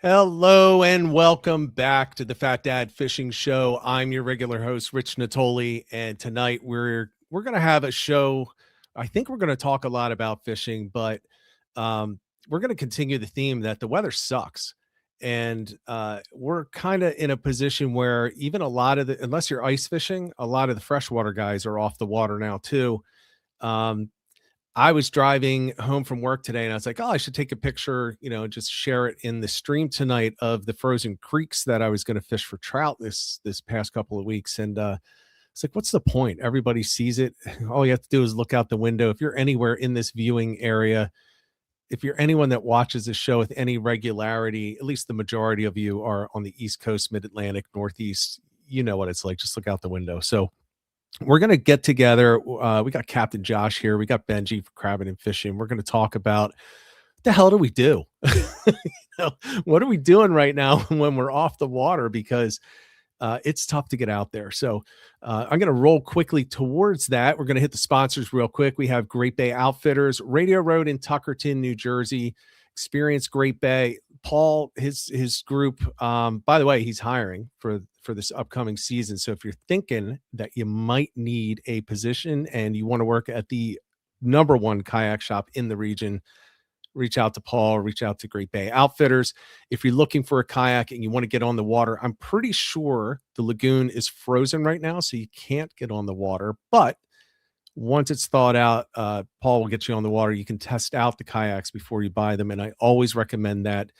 Hello and welcome back to the Fat Dad Fishing Show. I'm your regular host, Rich Natoli, and tonight we're going to have a show. I think we're going to talk a lot about fishing, but we're going to continue the theme that the weather sucks, and we're kind of in a position where even a lot of the, unless you're ice fishing, a lot of the freshwater guys are off the water now too. Um, I was driving home from work today and I was like, oh, I should take a picture, just share it in the stream tonight of the frozen creeks that I was going to fish for trout this past couple of weeks. And it's like, what's the point? Everybody sees it. All you have to do is look out the window. If you're anywhere in this viewing area, if you're anyone that watches the show with any regularity, at least the majority of you are on the East Coast, Mid-Atlantic, Northeast, you know what it's like. Just look out the window. So we're going to get together. We got Captain Josh here. We got Benji for Crabbin and Fishin. We're going to talk about what the hell do we do? What are we doing right now when we're off the water? Because it's tough to get out there. So I'm going to roll quickly towards that. We're going to hit the sponsors real quick. We have Great Bay Outfitters, Radio Road in Tuckerton, New Jersey. Experience Great Bay. Paul, his group. By the way, he's hiring for this upcoming season. So if you're thinking that you might need a position and you want to work at the number one kayak shop in the region, reach out to Paul, reach out to Great Bay Outfitters. If you're looking for a kayak and you want to get on the water, I'm pretty sure the lagoon is frozen right now, so you can't get on the water. But once it's thawed out, Paul will get you on the water. You can test out the kayaks before you buy them, and I always recommend that.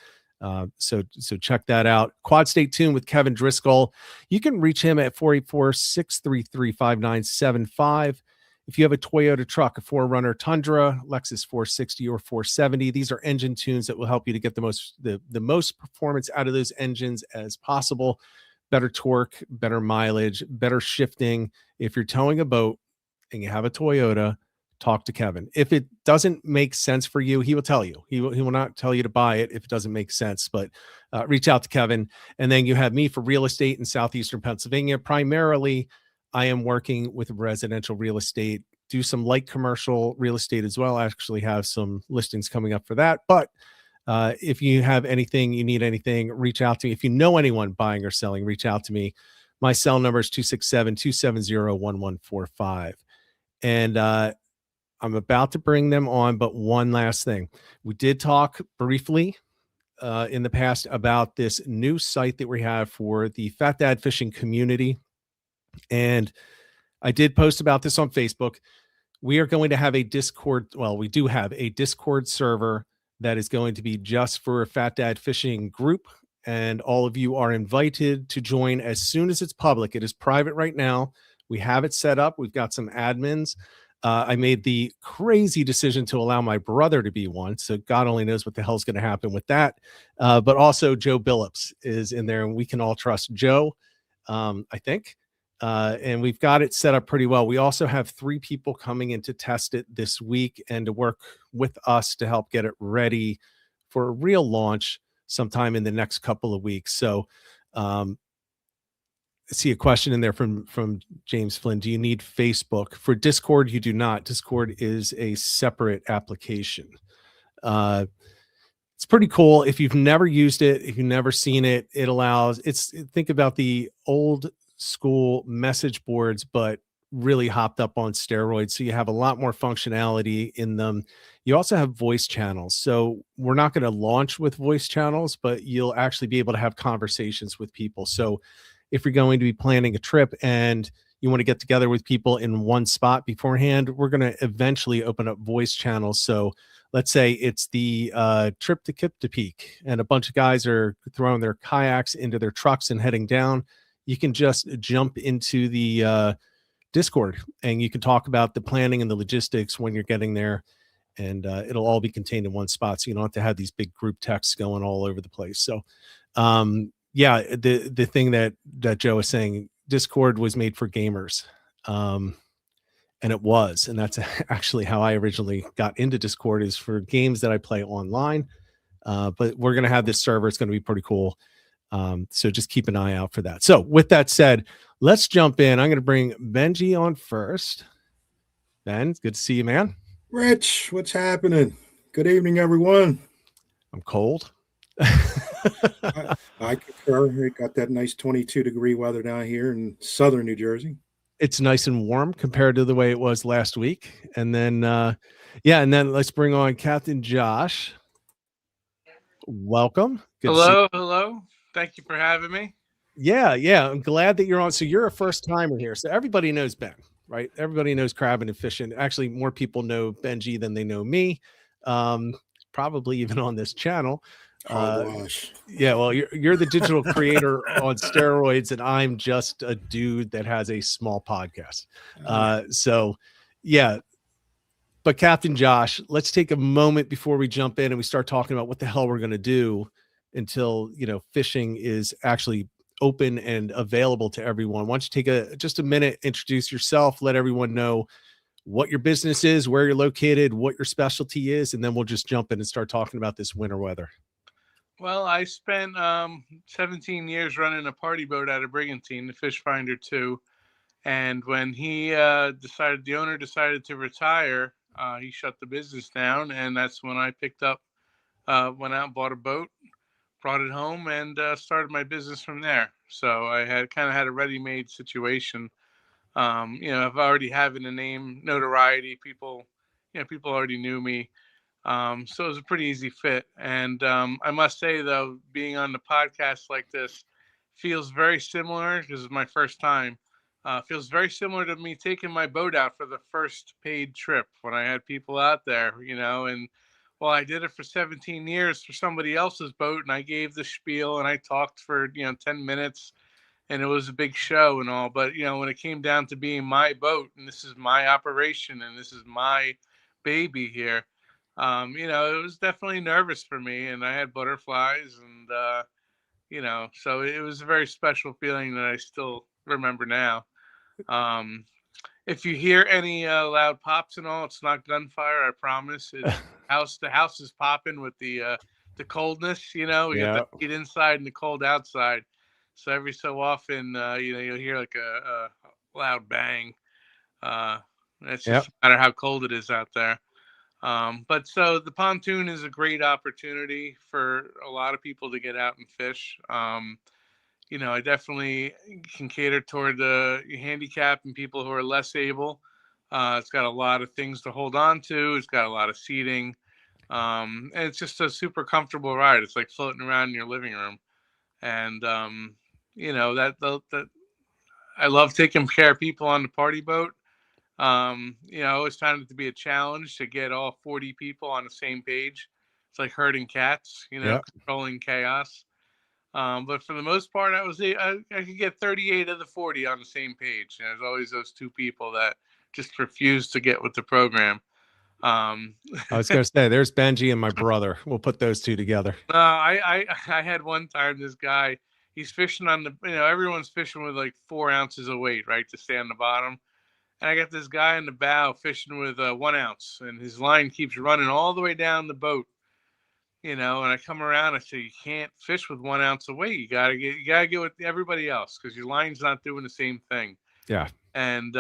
So check that out. Quad Stay tuned with Kevin Driscoll. You can reach him at 484-633-5975. If you have a Toyota truck, a 4Runner Tundra, Lexus 460 or 470, these are engine tunes that will help you to get the most performance out of those engines as possible. Better torque, better mileage, better shifting. If you're towing a boat and you have a Toyota, talk to Kevin. If it doesn't make sense for you, he will tell you. He will not tell you to buy it if it doesn't make sense, but reach out to Kevin. And then you have me for real estate in Southeastern Pennsylvania. Primarily, I am working with residential real estate, do some light commercial real estate as well. I actually have some listings coming up for that. But if you have anything, you need anything, reach out to me. If you know anyone buying or selling, reach out to me. My cell number is 267-270-1145. And I'm about to bring them on, but one last thing. We did talk briefly in the past about this new site that we have for the Fat Dad Fishing community. And I did post about this on Facebook. We are going to have a Discord. Well, we do have a Discord server that is going to be just for a Fat Dad Fishing group. And all of you are invited to join as soon as it's public. It is private right now. We have it set up. We've got some admins. I made the crazy decision to allow my brother to be one. So God only knows what the hell's going to happen with that. But also Joe Billups is in there, and we can all trust Joe, I think. And we've got it set up pretty well. We also have 3 people coming in to test it this week and to work with us to help get it ready for a real launch sometime in the next couple of weeks. So I see a question in there from James Flynn. Do you need Facebook? For Discord, you do not. Discord is a separate application. It's pretty cool. If you've never used it, if you've never seen it, think about the old school message boards, but really hopped up on steroids. So you have a lot more functionality in them. You also have voice channels. So we're not going to launch with voice channels, but you'll actually be able to have conversations with people. So if you're going to be planning a trip and you want to get together with people in one spot beforehand, we're going to eventually open up voice channels. So let's say it's the trip to Peak and a bunch of guys are throwing their kayaks into their trucks and heading down. You can just jump into the Discord and you can talk about the planning and the logistics when you're getting there. And it'll all be contained in one spot. So you don't have to have these big group texts going all over the place. So, yeah, the thing that Joe was saying, Discord was made for gamers. And it was, and that's actually how I originally got into Discord, is for games that I play online. But we're going to have this server. It's going to be pretty cool. So just keep an eye out for that. So with that said, let's jump in. I'm going to bring Benji on first. Ben, it's good to see you, man. Rich, what's happening? Good evening, everyone. I'm cold. I concur. We got that nice 22-degree weather down here in southern New Jersey. It's nice and warm compared to the way it was last week. And then, yeah, and then let's bring on Captain Josh. Welcome. Good to see you. Hello. Thank you for having me. Yeah. I'm glad that you're on. So you're a first timer here. So everybody knows Ben, right? Everybody knows Crabbin and Fishin. Actually, more people know Benji than they know me. Probably even on this channel. Hogwash. Yeah, well, you're the digital creator on steroids, and I'm just a dude that has a small podcast. So, yeah. But Captain Josh, let's take a moment before we jump in and we start talking about what the hell we're going to do until fishing is actually open and available to everyone. Why don't you take just a minute, introduce yourself, let everyone know what your business is, where you're located, what your specialty is, and then we'll just jump in and start talking about this winter weather. Well, I spent 17 years running a party boat out of Brigantine, the Fish Finder 2. And when the owner decided to retire, he shut the business down. And that's when I went out, bought a boat, brought it home, and started my business from there. So I had a ready-made situation. I've already having a name, notoriety, people already knew me. So it was a pretty easy fit. And I must say, though, being on the podcast like this feels very similar because it's my first time. Feels very similar to me taking my boat out for the first paid trip when I had people out there, and well, I did it for 17 years for somebody else's boat, and I gave the spiel and I talked for 10 minutes, and it was a big show and all. But when it came down to being my boat and this is my operation and this is my baby here, it was definitely nervous for me, and I had butterflies, and so it was a very special feeling that I still remember now. Um, if you hear any loud pops and all, it's not gunfire. I promise. It's the house is popping with the coldness. We got the heat inside and the cold outside. So every so often, you'll hear like a loud bang. It's just no matter how cold it is out there. But so the pontoon is a great opportunity for a lot of people to get out and fish. I definitely can cater toward the handicap and people who are less able. It's got a lot of things to hold on to. It's got a lot of seating. And it's just a super comfortable ride. It's like floating around in your living room. And, that I love taking care of people on the party boat. I always found it to be a challenge to get all 40 people on the same page. It's like herding cats, controlling chaos. But for the most part, I could get 38 of the 40 on the same page. And there's always those two people that just refuse to get with the program. I was going to say, there's Benji and my brother. We'll put those two together. I had one time this guy, he's fishing on everyone's fishing with like 4 ounces of weight, right, to stay on the bottom. And I got this guy in the bow fishing with 1 ounce, and his line keeps running all the way down the boat. And I come around, I say, you can't fish with 1 ounce of weight. You gotta get with everybody else because your line's not doing the same thing. Yeah. And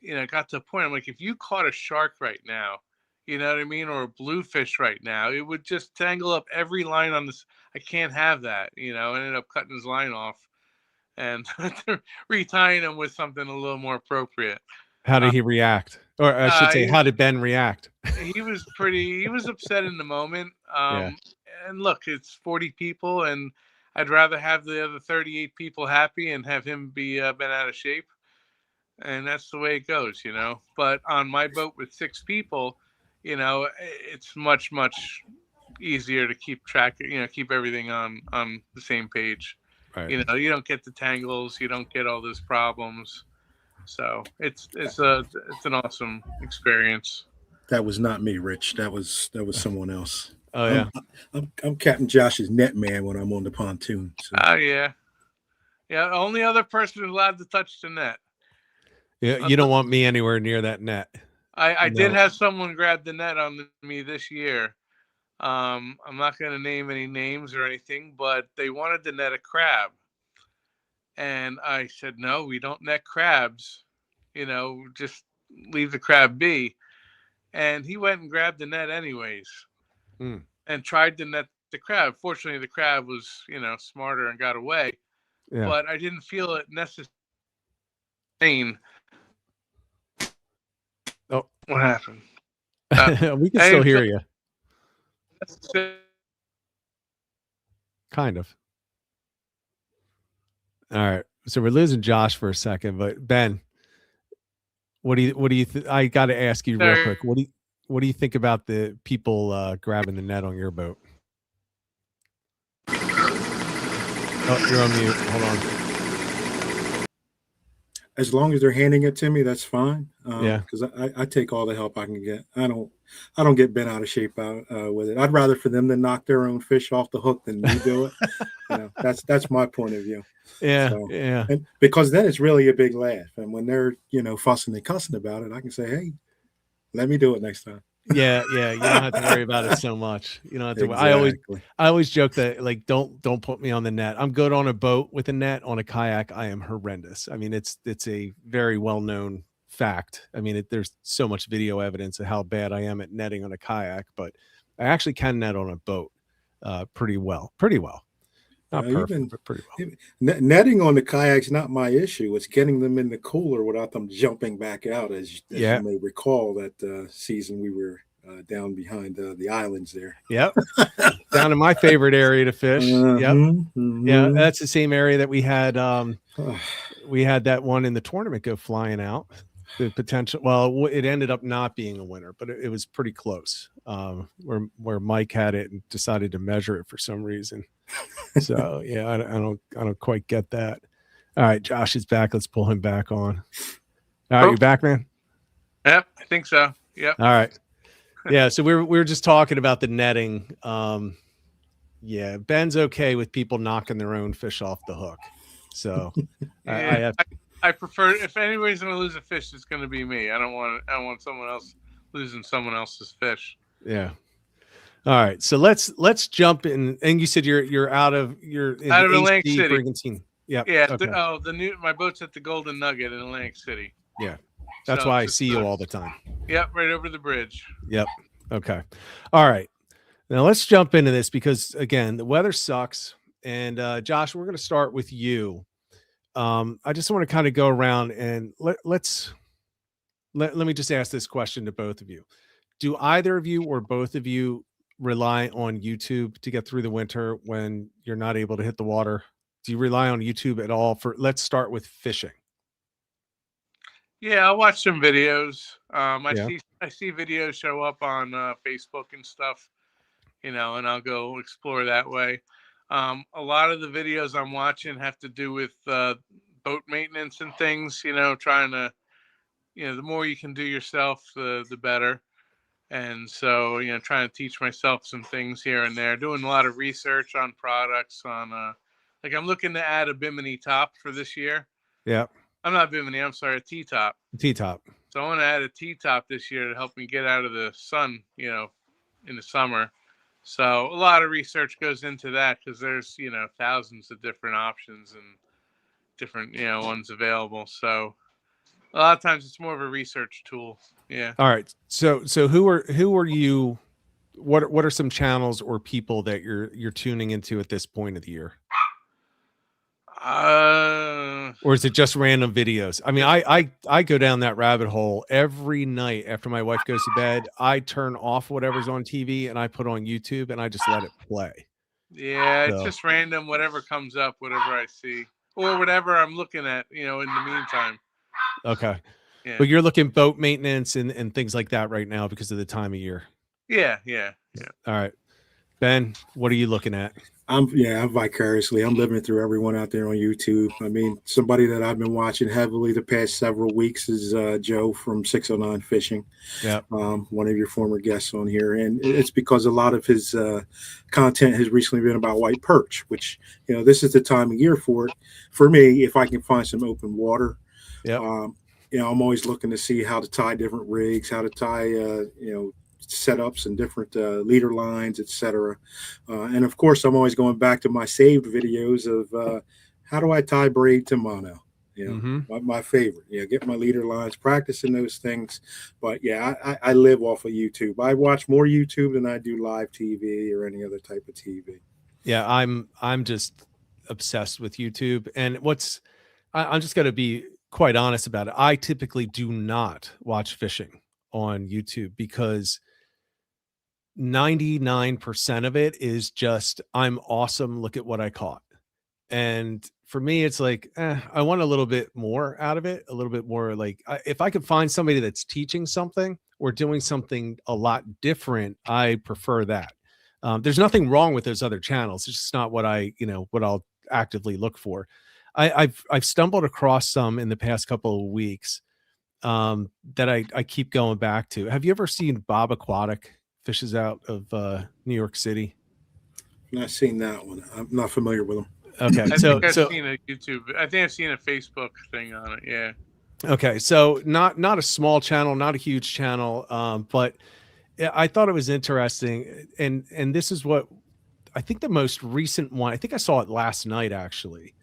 it got to a point, I'm like, if you caught a shark right now, you know what I mean, or a bluefish right now, it would just tangle up every line on this. I can't have that. I ended up cutting his line off and retying him with something a little more appropriate. How did he react? Or I should say, how did Ben react? He was upset in the moment. And look, it's 40 people, and I'd rather have the other 38 people happy and have him be been out of shape. And that's the way it goes, But on my boat with 6 people, it's much, much easier to keep track, keep everything on the same page. Right. You don't get the tangles, you don't get all those problems. So it's an awesome experience. That was not me, Rich. That was someone else. Oh yeah. I'm Captain Josh's net man when I'm on the pontoon. So. Oh yeah. Only other person who's allowed to touch the net. Yeah, you don't want me anywhere near that net. I did have someone grab the net on me this year. I'm not going to name any names or anything, but they wanted to net a crab. And I said, no, we don't net crabs. Just leave the crab be. And he went and grabbed the net anyways and tried to net the crab. Fortunately, the crab was, smarter and got away. Yeah. But I didn't feel it necessary. Oh, what happened? we can I still didn't hear feel you. necessary. Kind of. All right. So we're losing Josh for a second, but Ben, what do you I got to ask you real quick. What do you think about the people grabbing the net on your boat? Oh, you're on mute. Hold on. As long as they're handing it to me, that's fine. Yeah. Because I take all the help I can get. I don't get bent out of shape with it. I'd rather for them to knock their own fish off the hook than me do it. That's my point of view. Yeah. So, Yeah. and because then it's really a big laugh. And when they're, fussing and cussing about it, I can say, hey, let me do it next time. Yeah. You don't have to worry about it so much. You don't have to. Exactly. I always joke that, like, don't put me on the net. I'm good on a boat with a net. On a kayak, I am horrendous. I mean, it's a very well known fact. I mean, there's so much video evidence of how bad I am at netting on a kayak, but I actually can net on a boat pretty well. Not perfect, but pretty well. Netting on the kayak's not my issue. It's getting them in the cooler without them jumping back out. As you may recall, that season we were down behind the islands there. Yep. Down in my favorite area to fish. Yep. Yeah, that's the same area that we had. We had that one in the tournament go flying out. The potential. Well, it ended up not being a winner, but it was pretty close. Where Mike had it and decided to measure it for some reason. So yeah, I don't quite get that. All right, Josh is back. Let's pull him back on. All right, you back, man? Yep, I think so. Yep. All right. Yeah, so we were just talking about the netting. Yeah, Ben's okay with people knocking their own fish off the hook. So I prefer, if anybody's going to lose a fish, it's going to be me. I don't want someone else losing someone else's fish. Yeah. All right, so let's jump in. And you said you're out of Atlantic City. Brigantine. Yeah. Yeah. Okay. My boat's at the Golden Nugget in Atlantic City. Yeah, that's why I see you all the time. Yep, right over the bridge. Yep. Okay. All right. Now let's jump into this because again, the weather sucks. And Josh, we're going to start with you. I just want to kind of go around and let me just ask this question to both of you. Do either of you or both of you rely on YouTube to get through the winter when you're not able to hit the water? Do you rely on YouTube at all? Let's start with fishing. Yeah, I'll watch some videos. I see videos show up on Facebook and stuff, and I'll go explore that way. A lot of the videos I'm watching have to do with boat maintenance and things, trying to, the more you can do yourself, the better. And so, trying to teach myself some things here and there, doing a lot of research on products like I'm looking to add a Bimini top for this year. Yeah. I'm not Bimini, I'm sorry, a T-top. T-top. So I want to add a T-top this year to help me get out of the sun, in the summer. So a lot of research goes into that because there's, thousands of different options and different, ones available. So a lot of times it's more of a research tool. Yeah. All right. So who are you? What are some channels or people that you're tuning into at this point of the year? Or is it just random videos? I mean, I go down that rabbit hole every night after my wife goes to bed. I turn off whatever's on TV and I put on YouTube and I just let it play. Yeah, it's just random, whatever comes up, whatever I see, or whatever I'm looking at, in the meantime. Okay. Yeah. But you're looking boat maintenance and things like that right now because of the time of year. Yeah. All right. Ben, what are you looking at? I'm vicariously. I'm living through everyone out there on YouTube. I mean, somebody that I've been watching heavily the past several weeks is Joe from 609 Fishing. Yeah. One of your former guests on here. And it's because a lot of his content has recently been about white perch, which, this is the time of year for it. For me, if I can find some open water, I'm always looking to see how to tie different rigs, how to tie, setups and different leader lines, etc. And of course, I'm always going back to my saved videos of how do I tie braid to mono. My favorite. Get my leader lines, practicing those things. But yeah, I live off of YouTube. I watch more YouTube than I do live TV or any other type of TV. Yeah, I'm just obsessed with YouTube. And I'm just going to be quite honest about it. I typically do not watch fishing on YouTube because 99% of it is just I'm awesome. Look at what I caught. And for me, it's like, I want a little bit more out of it, a little bit more like if I could find somebody that's teaching something or doing something a lot different, I prefer that. There's nothing wrong with those other channels. It's just not what what I'll actively look for. I've stumbled across some in the past couple of weeks that I keep going back to. Have you ever seen Bob Aquatic fishes out of New York City? I've not seen that one. I'm not familiar with them. Okay, I think I've seen a YouTube. I think I've seen a Facebook thing on it. Yeah. Okay, so not a small channel, not a huge channel, but I thought it was interesting, and this is what I think the most recent one. I think I saw it last night actually.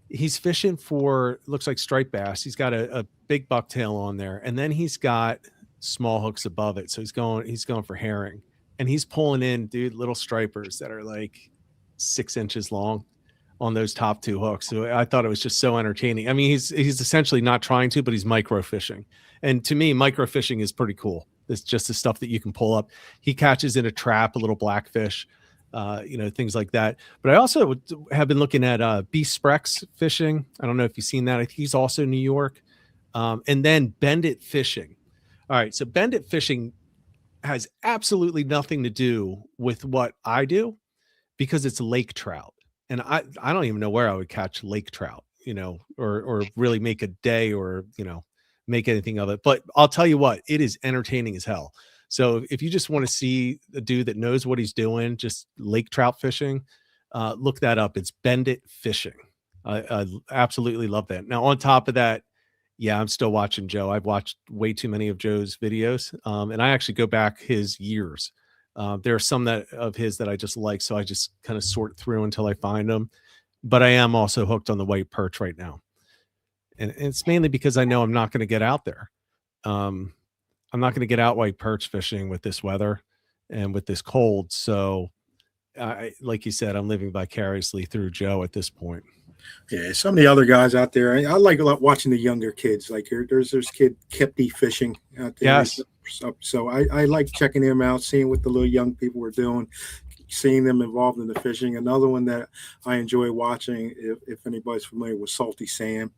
He's fishing for looks like striped bass. He's got a big bucktail on there, and then he's got small hooks above it. So he's going for herring, and he's pulling in, dude, little stripers that are like 6 inches long on those top two hooks. So I thought it was just so entertaining. I mean, he's essentially not trying to, but he's micro fishing. And to me, micro fishing is pretty cool. It's just the stuff that you can pull up. He catches in a trap, a little blackfish, things like that. But I also have been looking at B Sprex fishing. I don't know if you've seen that. He's also New York. And then Bend It Fishing. All right. So Bend It Fishing has absolutely nothing to do with what I do because it's lake trout. And I don't even know where I would catch lake trout, or really make a day or, make anything of it. But I'll tell you what, it is entertaining as hell. So if you just want to see a dude that knows what he's doing, just lake trout fishing, look that up. It's Bend It Fishing. I absolutely love that. Now, on top of that, yeah, I'm still watching Joe. I've watched way too many of Joe's videos. And I actually go back his years. There are some of his that I just like, so I just kind of sort through until I find them. But I am also hooked on the white perch right now, and it's mainly because I know I'm not going to get out there. I'm not going to get out white perch fishing with this weather and with this cold. So, like you said, I'm living vicariously through Joe at this point. Yeah, some of the other guys out there, I like a lot watching the younger kids. Like there's this kid Capt fishing out there. Yes. So I like checking him out, seeing what the little young people are doing, seeing them involved in the fishing. Another one that I enjoy watching, if anybody's familiar with Salty Sam,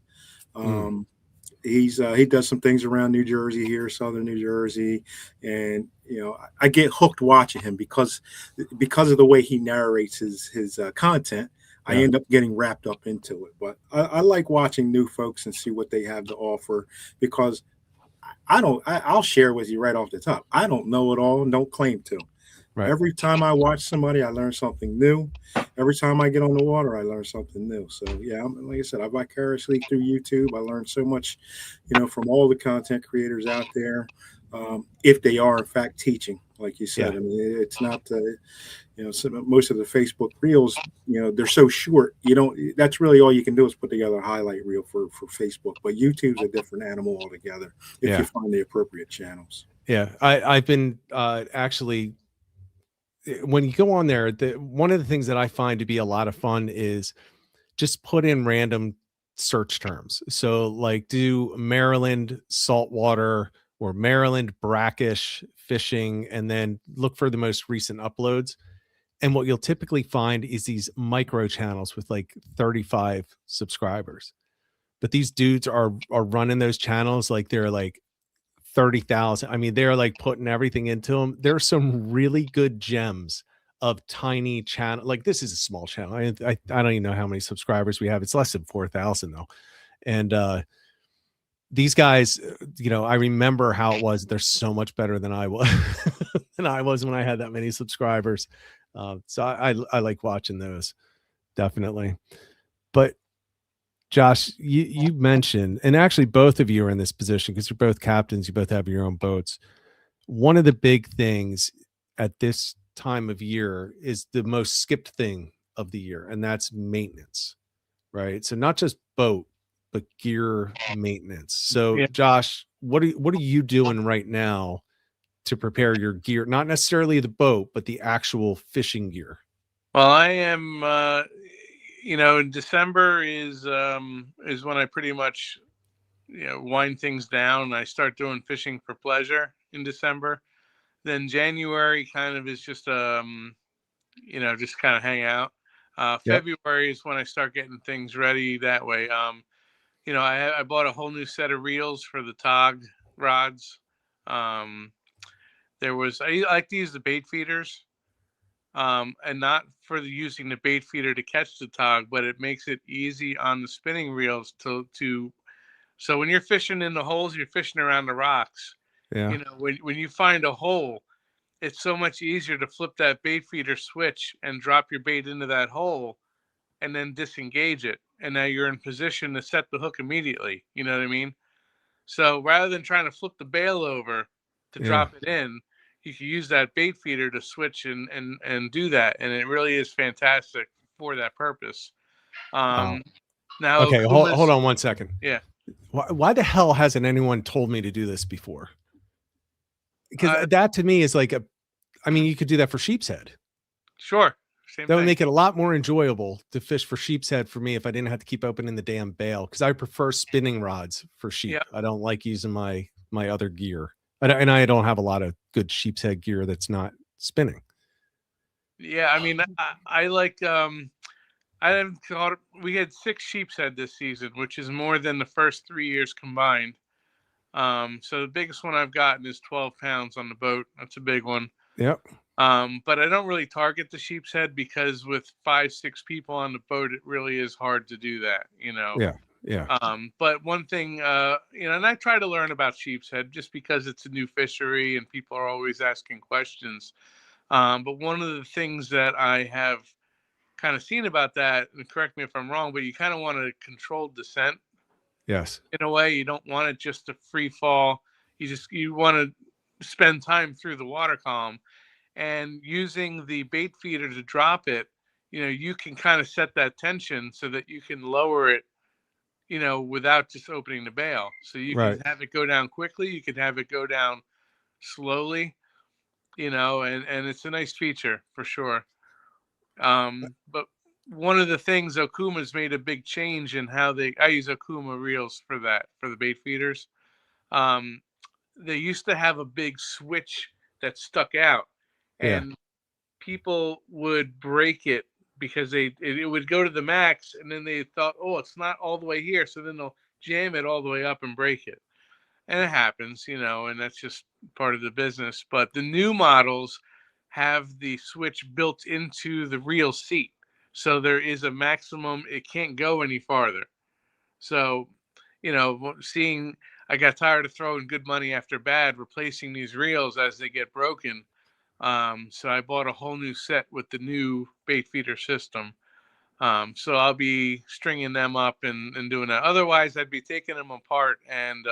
he does some things around New Jersey here, southern New Jersey, and I get hooked watching him because of the way he narrates his content. I end up getting wrapped up into it. But I like watching new folks and see what they have to offer because I'll share with you right off the top. I don't know it all and don't claim to. Right. Every time I watch somebody, I learn something new. Every time I get on the water, I learn something new. So yeah, like I said, I vicariously through YouTube. I learned so much, from all the content creators out there. If they are in fact teaching, like you said, I mean, it's not, most of the Facebook reels, they're so short. That's really all you can do is put together a highlight reel for Facebook. But YouTube's a different animal altogether if you find the appropriate channels. Yeah, I've been actually. When you go on there, one of the things that I find to be a lot of fun is just put in random search terms. So like do Maryland saltwater or Maryland brackish fishing, and then look for the most recent uploads. And what you'll typically find is these micro channels with like 35 subscribers. But these dudes are running those channels like they're like 30,000. I mean, they're like putting everything into them. There's some really good gems of tiny channel. Like this is a small channel. I don't even know how many subscribers we have. It's less than 4,000 though. And these guys, I remember how it was. They're so much better than I was when I had that many subscribers. So I like watching those, definitely. But Josh, you mentioned, and actually both of you are in this position because you're both captains. You both have your own boats. One of the big things at this time of year is the most skipped thing of the year, and that's maintenance, right? So not just boat, but gear maintenance. So Yeah. Josh, what are you doing right now to prepare your gear? Not necessarily the boat, but the actual fishing gear. Well, I am, in December is when I pretty much, wind things down. I start doing fishing for pleasure in December. Then January kind of is just, just kind of hang out. Yep. February is when I start getting things ready that way. I bought a whole new set of reels for the tog rods. Um, I like to use the bait feeders. And not for using the bait feeder to catch the tog, but it makes it easy on the spinning reels to. So when you're fishing in the holes, you're fishing around the rocks. Yeah. When you find a hole, it's so much easier to flip that bait feeder switch and drop your bait into that hole, and then disengage it, and now you're in position to set the hook immediately. You know what I mean? So rather than trying to flip the bail over to Yeah. drop it in, you can use that bait feeder to switch and do that, and it really is fantastic for that purpose. Wow. Now Okay, hold Okuma's, on 1 second. yeah, Why the hell hasn't anyone told me to do this before? Because uh, that to me is like you could do that for sheep's head. sure, same That would thing. make it a lot more enjoyable to fish for sheep's head for me if I didn't have to keep opening the damn bail, because I prefer spinning rods for sheep. Yeah. I don't like using my other gear. And I don't have a lot of good sheep's head gear that's not spinning. Yeah, I mean, I like I haven't caught. We had 6 sheep's head this season, which is more than the first 3 years combined. So the biggest one I've gotten is 12 pounds on the boat. That's a big one. Yep. But I don't really target the sheep's head because with 5-6 people on the boat, it really is hard to do that, Yeah. Yeah. But one thing, and I try to learn about sheep's head just because it's a new fishery and people are always asking questions. But one of the things that I have kind of seen about that, and correct me if I'm wrong, but you kind of want a controlled descent Yes. in a way. You don't want it just a free fall. You want to spend time through the water column, and using the bait feeder to drop it, you can kind of set that tension so that you can lower it, without just opening the bail. So you Right. can have it go down quickly. You can have it go down slowly, and it's a nice feature for sure. But one of the things, Okuma's made a big change in how I use Okuma reels for the bait feeders. They used to have a big switch that stuck out, Yeah. and people would break it because it would go to the max, and then they thought, oh, it's not all the way here, so then they'll jam it all the way up and break it. And it happens, and that's just part of the business. But the new models have the switch built into the reel seat, so there is a maximum. It can't go any farther. So, I got tired of throwing good money after bad, replacing these reels as they get broken. So I bought a whole new set with the new bait feeder system. So I'll be stringing them up and doing that. Otherwise, I'd be taking them apart and,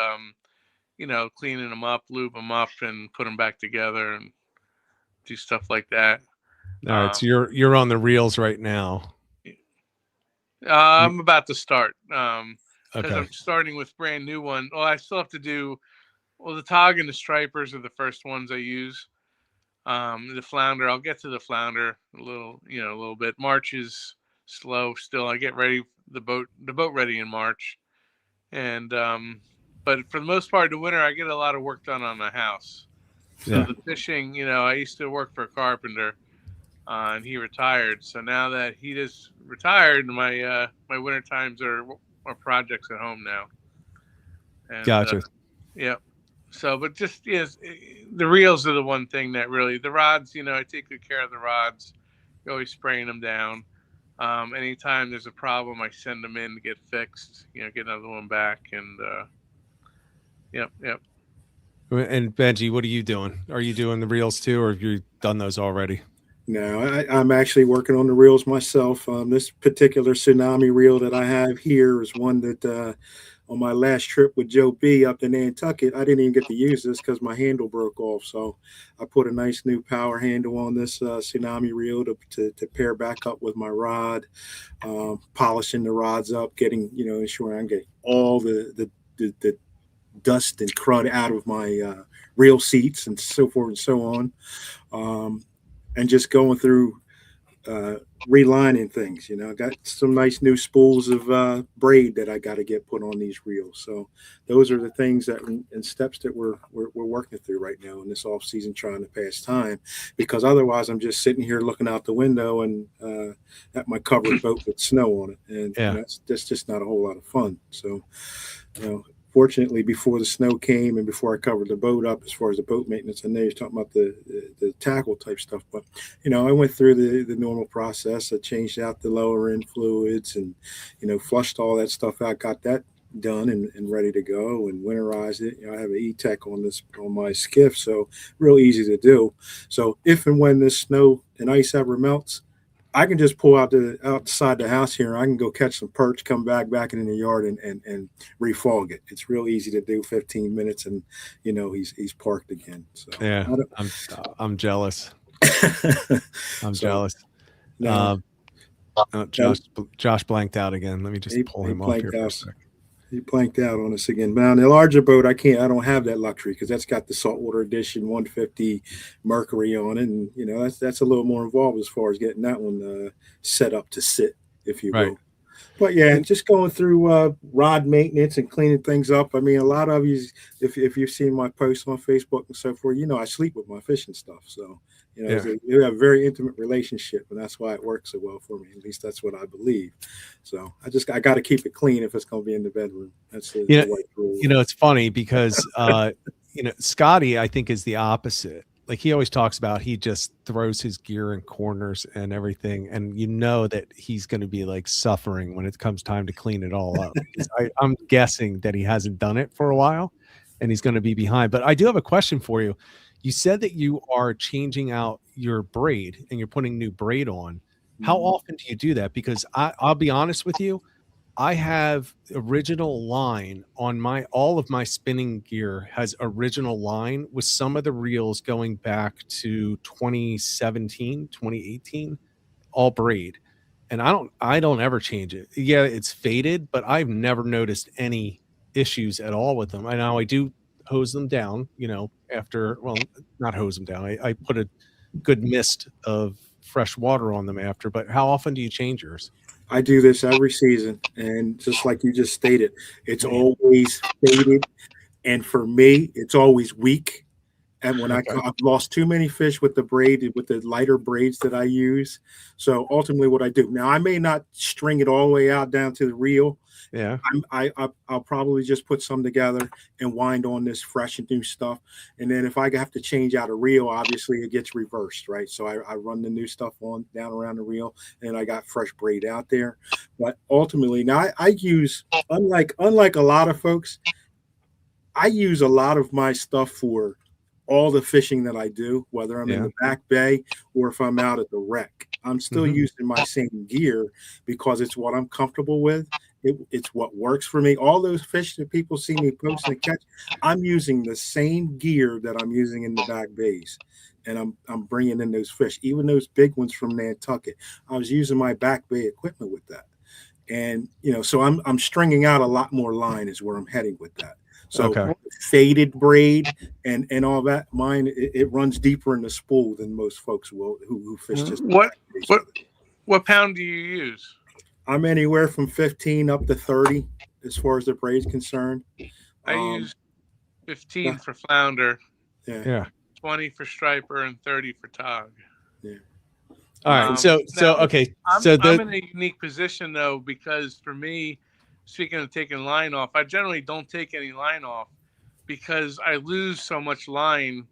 cleaning them up, lube them up, and put them back together and do stuff like that. All right. So you're on the reels right now. I'm about to start because Okay. I'm starting with brand new one. Well, I still have to do. Well, the tog and the stripers are the first ones I use. The flounder, I'll get to the flounder a little bit. March is slow still. I get ready the boat ready in March, and but for the most part, the winter I get a lot of work done on the house. So Yeah. the fishing, I used to work for a carpenter, and he retired. So now that he is retired, my winter times are projects at home now. And, Gotcha. yeah. So, but just yes, the reels are the one thing that really the rods. I take good care of the rods. You're always spraying them down. Anytime there's a problem, I send them in to get fixed. Get another one back, and yep. And Benji, what are you doing? Are you doing the reels too, or have you done those already? No, I'm actually working on the reels myself. This particular tsunami reel that I have here is one that on my last trip with Joe B up to Nantucket, I didn't even get to use this because my handle broke off. So I put a nice new power handle on this tsunami reel to pair back up with my rod, polishing the rods up, getting, ensuring I'm getting all the dust and crud out of my reel seats and so forth and so on. And just going through relining things. I got some nice new spools of braid that I got to get put on these reels. So those are the things and steps that we're working through right now in this off season, trying to pass time, because otherwise I'm just sitting here looking out the window and at my covered boat with snow on it, and that's just not a whole lot of fun. So fortunately, before the snow came and before I covered the boat up, as far as the boat maintenance, I know you're talking about the tackle type stuff, but I went through the normal process. I changed out the lower end fluids and flushed all that stuff out, got that done and ready to go, and winterized it. I have an E-Tech on my skiff, so real easy to do. So if and when this snow and ice ever melts, I can just pull outside the house here, and I can go catch some perch, come back in the yard and refog it. It's real easy to do. 15 minutes, and he's parked again. So yeah, I'm jealous. I'm jealous. No, Josh blanked out again. Let me just pull him off here for a second. He planked out on us again. But on the larger boat, I don't have that luxury because that's got the saltwater edition 150 Mercury on it, and that's a little more involved as far as getting that one set up to sit, if you will. Right. But yeah, just going through rod maintenance and cleaning things up. I mean, a lot of you, if you've seen my posts on Facebook and so forth, I sleep with my fishing stuff. So we have a very intimate relationship, and that's why it works so well for me. At least that's what I believe. So I got to keep it clean if it's going to be in the bedroom. That's the white rule. It's funny because Scotty, I think, is the opposite. Like, he always talks about, he just throws his gear in corners and everything, and that he's going to be like suffering when it comes time to clean it all up. I'm guessing that he hasn't done it for a while, and he's going to be behind. But I do have a question for you. You said that you are changing out your braid and you're putting new braid on. How often do you do that? Because I'll be honest with you, I have original line on all of my spinning gear has original line with some of the reels going back to 2017, 2018, all braid. And I don't ever change it. Yeah, it's faded, but I've never noticed any issues at all with them. I know I do hose them down, after, well, not hose them down. I put a good mist of fresh water on them after, but how often do you change yours? I do this every season, and just like you just stated, it's always faded, and for me, it's always weak. And when I've lost too many fish with the lighter braids that I use. So ultimately, what I do now, I may not string it all the way out down to the reel. Yeah, I'll probably just put some together and wind on this fresh and new stuff. And then if I have to change out a reel, obviously it gets reversed, right? So I run the new stuff on down around the reel, and I got fresh braid out there. But ultimately, now I use, unlike a lot of folks, I use a lot of my stuff for all the fishing that I do, whether I'm in the back bay or if I'm out at the wreck. I'm still using my same gear because it's what I'm comfortable with. It's what works for me. All those fish that people see me post and catch, I'm using the same gear that I'm using in the back bays, and I'm bringing in those fish, even those big ones from Nantucket. I was using my back bay equipment with that, and so I'm stringing out a lot more line is where I'm heading with that. So faded braid and all that, mine it runs deeper in the spool than most folks will who fish just. What pound do you use? I'm anywhere from 15 up to 30 as far as the braid's concerned. I use 15 for flounder. Yeah. 20 for striper and 30 for tog. Yeah. All right. So okay. I'm in a unique position though, because for me, speaking of taking line off, I generally don't take any line off because I lose so much line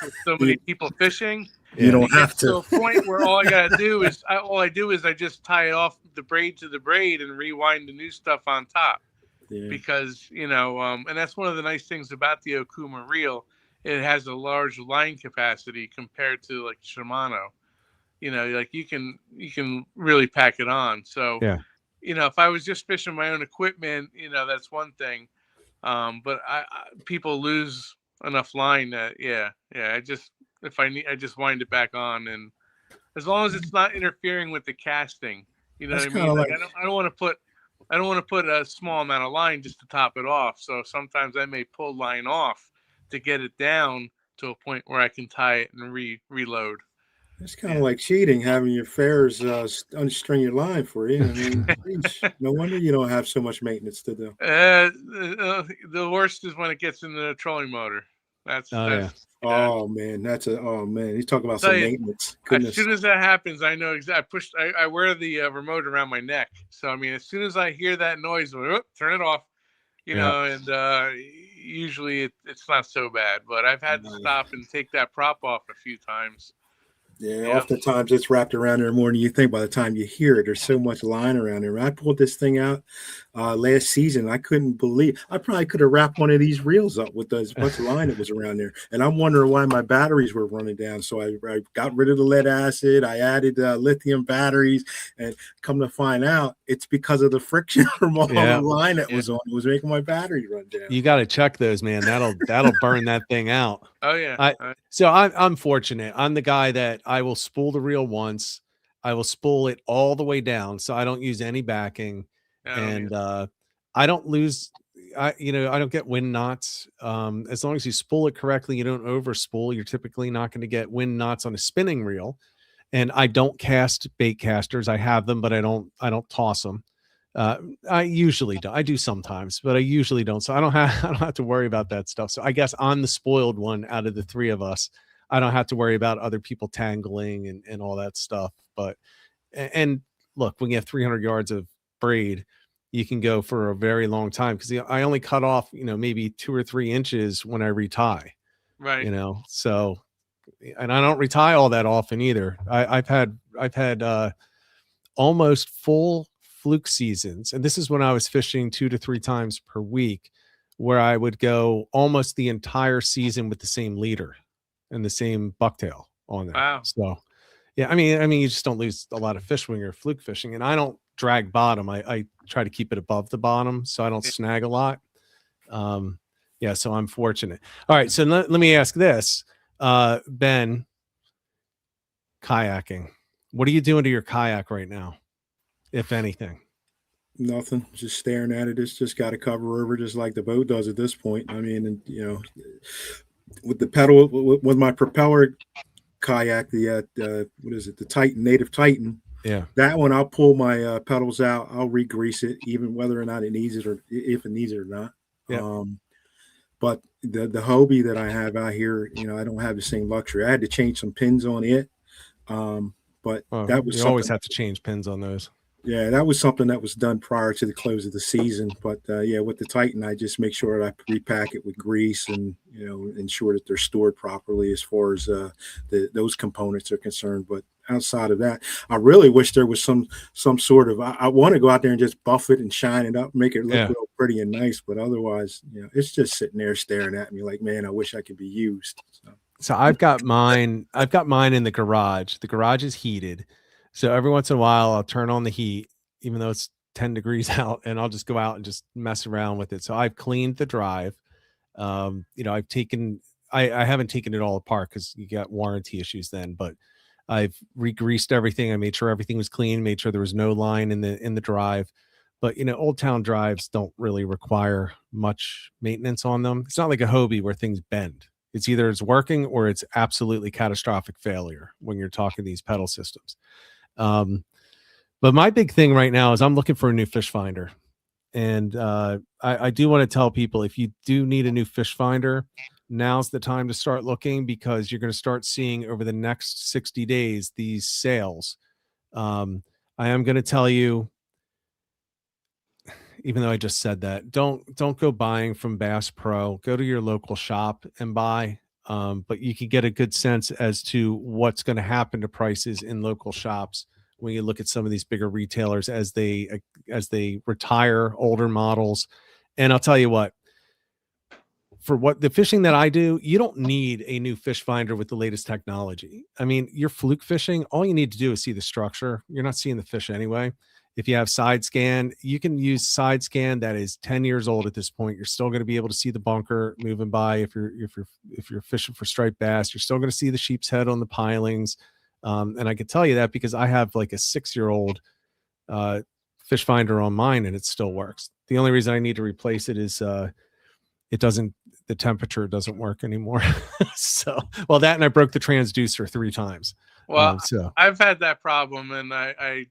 with so many people fishing. You don't have to. To a point where all I gotta do is I just tie it off the braid to the braid and rewind the new stuff on top. Yeah. Because and that's one of the nice things about the Okuma reel. It has a large line capacity compared to like Shimano. Like you can really pack it on. So if I was just fishing my own equipment, that's one thing. But people lose enough line that I just wind it back on, and as long as it's not interfering with the casting, you know That's what I kind mean? of Like like I don't want to put a small amount of line just to top it off. So sometimes I may pull line off to get it down to a point where I can tie it and reload. It's kind of Yeah. like cheating, having your fares unstring your line for you. I mean, geez, no wonder you don't have so much maintenance to do. The worst is when it gets in the trolling motor. Oh yeah. That's yeah. Oh man, oh man, you talk about Tell some you, maintenance. as Goodness. soon as that happens, I know exactly. I wear the remote around my neck, so I mean, as soon as I hear that noise, turn it off. Yeah. And usually it's not so bad. But I've had to stop and take that prop off a few times. Yeah, Yeah. oftentimes it's wrapped around there more than you think. By the time you hear it, there's so much line around there. When I pulled this thing out last season, I couldn't believe I probably could have wrapped one of these reels up with as much line that was around there. And I'm wondering why my batteries were running down. So I got rid of the lead acid. I added lithium batteries, and come to find out, it's because of the friction from all the line that was on. It was making my battery run down. You got to check those, man. That'll burn that thing out. Oh yeah. So I'm fortunate. I'm the guy that I will spool the reel once. I will spool it all the way down, so I don't use any backing, and I don't lose. I don't get wind knots. As long as you spool it correctly, you don't over spool. You're typically not going to get wind knots on a spinning reel. And I don't cast bait casters. I have them, but I don't toss them. I usually do. I do sometimes, but I usually don't. So I don't have to worry about that stuff. So I guess I'm the spoiled one out of the three of us. I don't have to worry about other people tangling and all that stuff. But and look, when you have 300 yards of braid, you can go for a very long time, because I only cut off, maybe 2 or 3 inches when I retie. Right. So, and I don't retie all that often either. I've had almost full fluke seasons, and this is when I was fishing 2 to 3 times per week, where I would go almost the entire season with the same leader and the same bucktail on there. Wow. So yeah, I mean you just don't lose a lot of fish when you're fluke fishing. And I don't drag bottom. I try to keep it above the bottom so I don't snag a lot. So I'm fortunate. All right, so let me ask this, Ben, kayaking. What are you doing to your kayak right now, if anything? Nothing, just staring at it. It's just got to cover over, just like the boat does at this point. I mean, and, with the pedal, with my propeller kayak, the what is it, the Titan, Native Titan? Yeah, that one I'll pull my pedals out. I'll re-grease it, even whether or not it needs it, or if it needs it or not. Yeah. But the Hobie that I have out here, I don't have the same luxury. I had to change some pins on it. But that was you always have to change pins on those. Yeah, that was something that was done prior to the close of the season. But with the Titan, I just make sure that I repack it with grease and ensure that they're stored properly as far as those components are concerned. But outside of that, I really wish there was some sort of. I want to go out there and just buff it and shine it up, make it look real pretty and nice. But otherwise, it's just sitting there staring at me like, man, I wish I could be used. So I've got mine in the garage. The garage is heated. So every once in a while I'll turn on the heat, even though it's 10 degrees out, and I'll just go out and just mess around with it. So I've cleaned the drive. I haven't taken it all apart because you got warranty issues then, but I've re-greased everything. I made sure everything was clean, made sure there was no line in the drive. But Old Town drives don't really require much maintenance on them. It's not like a Hobie where things bend. It's either it's working or it's absolutely catastrophic failure when you're talking these pedal systems. But my big thing right now is I'm looking for a new fish finder. And I do want to tell people, if you do need a new fish finder, now's the time to start looking, because you're going to start seeing over the next 60 days these sales. I am going to tell you, even though I just said that, don't go buying from Bass Pro. Go to your local shop and buy. But you can get a good sense as to what's going to happen to prices in local shops when you look at some of these bigger retailers as they retire older models. And I'll tell you what, for what the fishing that I do, you don't need a new fish finder with the latest technology. I mean, you're fluke fishing. All you need to do is see the structure. You're not seeing the fish anyway. If you have side scan, you can use side scan that is 10 years old at this point. You're still going to be able to see the bunker moving by. If you're fishing for striped bass, you're still going to see the sheep's head on the pilings. And I can tell you that because I have like a 6-year-old fish finder on mine and it still works. The only reason I need to replace it is the temperature doesn't work anymore. So, well, that and I broke the transducer 3 times. Well, so I've had that problem, and I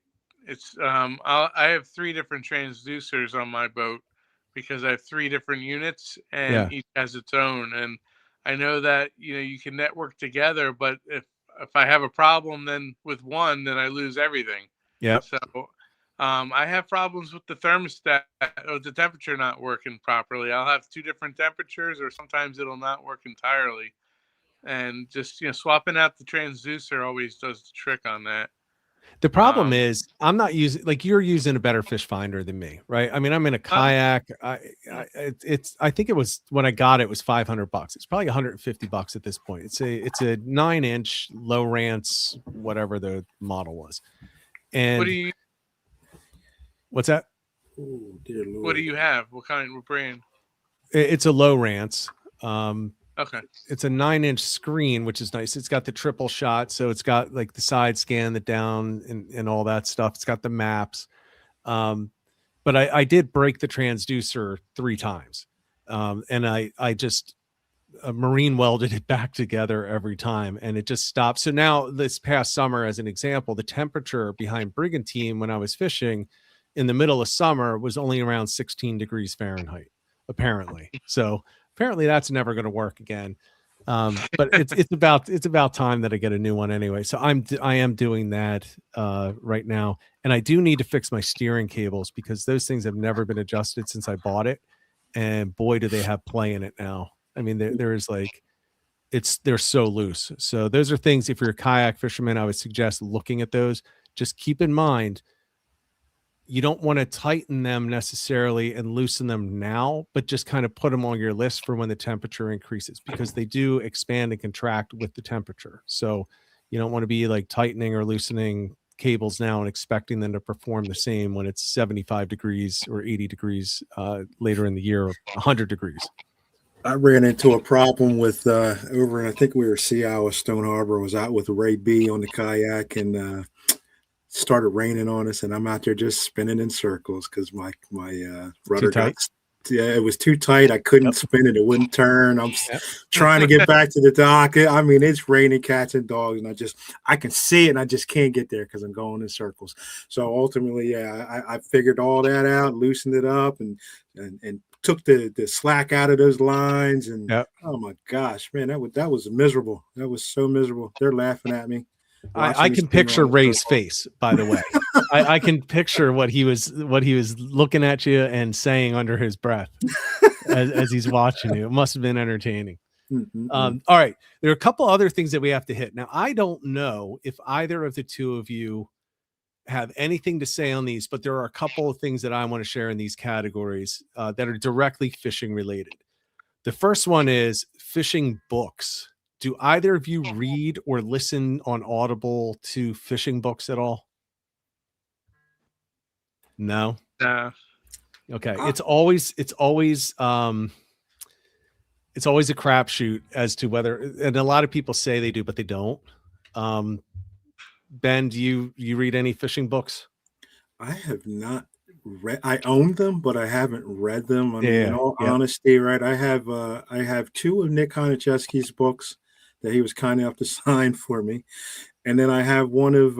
have 3 different transducers on my boat because I have 3 different units, and each has its own. And I know that you can network together, but if I have a problem then with one, then I lose everything. Yeah. So I have problems with the thermostat or the temperature not working properly. I'll have 2 different temperatures, or sometimes it'll not work entirely. And just swapping out the transducer always does the trick on that. The problem is I'm not using, like, you're using a better fish finder than me, right? I mean, I'm in a kayak. I think it was, when I got it was $500. It's probably $150 at this point. It's a 9-inch low rance, whatever the model was. And what's that? Oh, dear Lord. What do you have? What brand? It's a low rance. Okay. It's a 9-inch screen, which is nice. It's got the triple shot, so it's got like the side scan, the down, and all that stuff. It's got the maps. But I did break the transducer 3 times, and I just marine welded it back together every time, and it just stopped. So now this past summer, as an example, the temperature behind Brigantine when I was fishing in the middle of summer was only around 16 degrees Fahrenheit, apparently. So apparently that's never going to work again. But it's about time that I get a new one anyway. So I am doing that right now. And I do need to fix my steering cables because those things have never been adjusted since I bought it. And boy, do they have play in it now. I mean, there is like, they're so loose. So those are things, if you're a kayak fisherman, I would suggest looking at those. Just keep in mind, you don't want to tighten them necessarily and loosen them now, but just kind of put them on your list for when the temperature increases, because they do expand and contract with the temperature. So you don't want to be like tightening or loosening cables now and expecting them to perform the same when it's 75 degrees or 80 degrees later in the year, or 100 degrees. I ran into a problem with over, I think we were Sea Isle, Stone Harbor. I was out with Ray B on the kayak, and started raining on us, and I'm out there just spinning in circles because my rudder got, it was too tight. I couldn't spin it. It wouldn't turn. I'm trying to get back to the dock. I mean, it's raining cats and dogs, and I can see it, and I just can't get there because I'm going in circles. So ultimately, I figured all that out, loosened it up, and took the slack out of those lines. And oh my gosh, man, that was miserable. That was so miserable. They're laughing at me. I can picture Ray's face, by the way. I can picture what he was looking at you and saying under his breath as he's watching you. It must have been entertaining. All right. There are a couple other things that we have to hit. Now, I don't know if either of the two of you have anything to say on these, but there are a couple of things that I want to share in these categories that are directly fishing related. The first one is fishing books. Do either of you read or listen on Audible to fishing books at all? No. Okay. It's always a crapshoot as to whether, and a lot of people say they do, but they don't. Ben, do you read any fishing books? I have not read. I own them, but I haven't read them. I mean, in all honesty, right? I have 2 of Nick Honachevsky's books that he was kind enough to sign for me, and then I have one of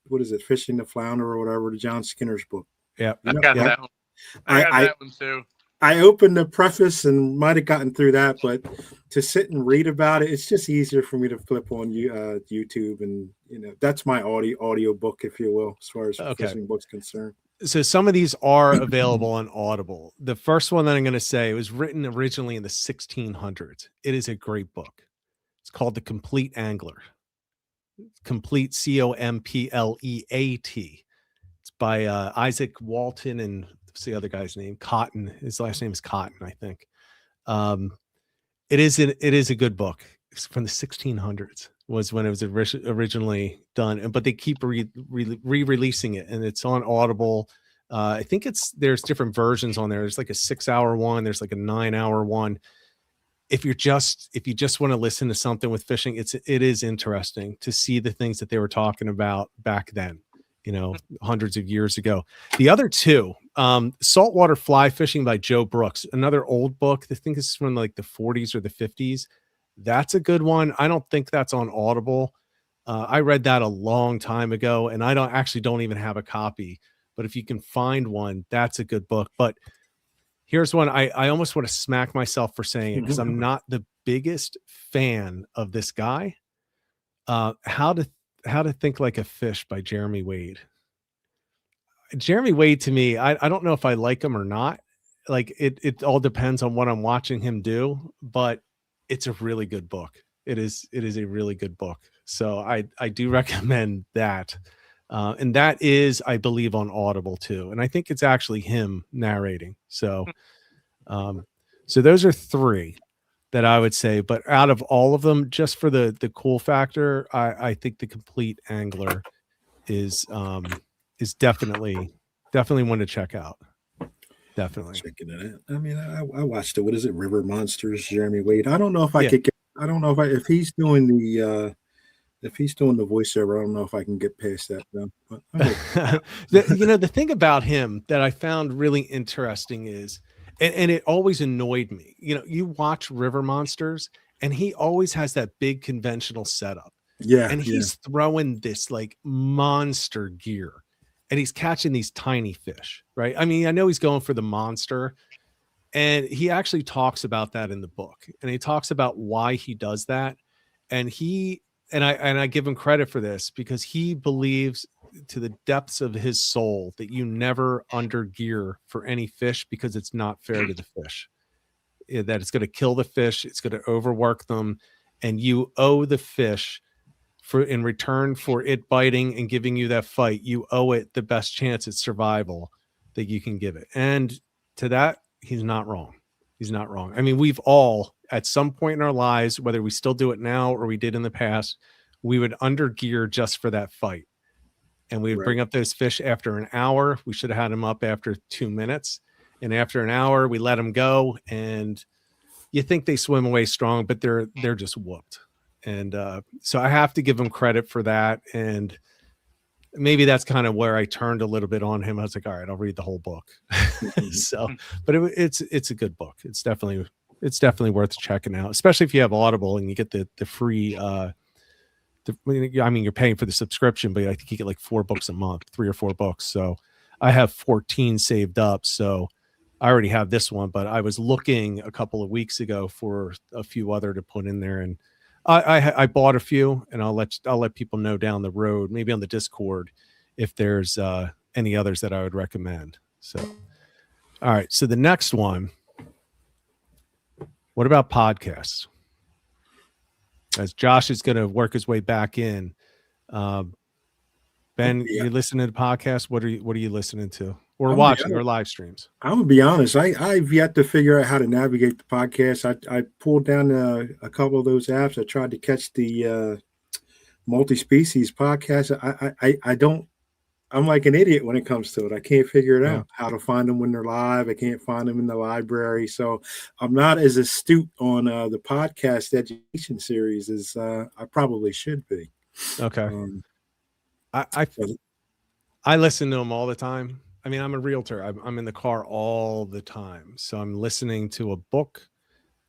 what is it, Fishing the Flounder or whatever, the John Skinner's book. I got that one. I got that one too. I opened the preface and might have gotten through that, but to sit and read about it, it's just easier for me to flip on YouTube, and that's my audio book, if you will, as far as fishing books concerned. So some of these are available on Audible. The first one that I'm going to say, it was written originally in the 1600s. It is a great book. It's called The Complete Angler. Complete, Compleat. It's by Isaac Walton and what's the other guy's name? Cotton. His last name is Cotton, I think. It is a good book. It's from the 1600s. was when it was originally done, but they keep re-releasing it, and it's on Audible. I think there's different versions on there. There's like a 6-hour one, there's like a 9-hour one. If you just want to listen to something with fishing, it is interesting to see the things that they were talking about back then, hundreds of years ago. The other two, Saltwater Fly Fishing by Joe Brooks, another old book. I think this is from like the 40s or the 50s. That's a good one. I don't think that's on Audible. I read that a long time ago, and I don't even have a copy. But if you can find one, that's a good book. But here's one I almost want to smack myself for saying it because I'm not the biggest fan of this guy. How to Think Like a Fish by Jeremy Wade. Jeremy Wade, to me, I don't know if I like him or not. Like it all depends on what I'm watching him do, but it's a really good book. It is a really good book. So I do recommend that. And that is, I believe, on Audible too. And I think it's actually him narrating. So those are three that I would say, but out of all of them, just for the cool factor, I think the Complete Angler is definitely one to check out. Definitely checking it out. I mean, I watched it. What is it? River Monsters, Jeremy Wade. I don't know if I could get. I don't know if he's doing the voiceover. I don't know if I can get past that. But the thing about him that I found really interesting is, and it always annoyed me. You watch River Monsters, and he always has that big conventional setup. Yeah, and he's throwing this like monster gear, and he's catching these tiny fish, right? I mean, I know he's going for the monster, and he actually talks about that in the book, and he talks about why he does that, and I give him credit for this because he believes to the depths of his soul that you never under gear for any fish because it's not fair to the fish. That it's going to kill the fish, it's going to overwork them, and you owe the fish in return for it biting and giving you that fight. You owe it the best chance at survival that you can give it. And to that, he's not wrong. He's not wrong. I mean, we've all, at some point in our lives, whether we still do it now or we did in the past, we would under gear just for that fight. And we would bring up those fish after an hour. We should have had them up after 2 minutes. And after an hour, we let them go. And you think they swim away strong, but they're just whooped. And so I have to give him credit for that. And maybe that's kind of where I turned a little bit on him. I was like, all right, I'll read the whole book. But it's a good book. It's definitely worth checking out, especially if you have Audible and you get the free, you're paying for the subscription, but I think you get like 4 books a month, 3 or 4 books. So I have 14 saved up. So I already have this one, but I was looking a couple of weeks ago for a few other to put in there. And I bought a few, and I'll let people know down the road, maybe on the Discord, if there's any others that I would recommend. So, all right. So the next one, what about podcasts? As Josh is going to work his way back in, Ben, you listening to podcasts? What are you listening to or watching or live streams? I'm gonna be honest. I've yet to figure out how to navigate the podcast. I pulled down a couple of those apps. I tried to catch the multi-species podcast. I don't. I'm like an idiot when it comes to it. I can't figure it out how to find them when they're live. I can't find them in the library. So I'm not as astute on the podcast education series as I probably should be. Okay. I listen to them all the time. I mean, I'm a realtor. I'm in the car all the time. So I'm listening to a book.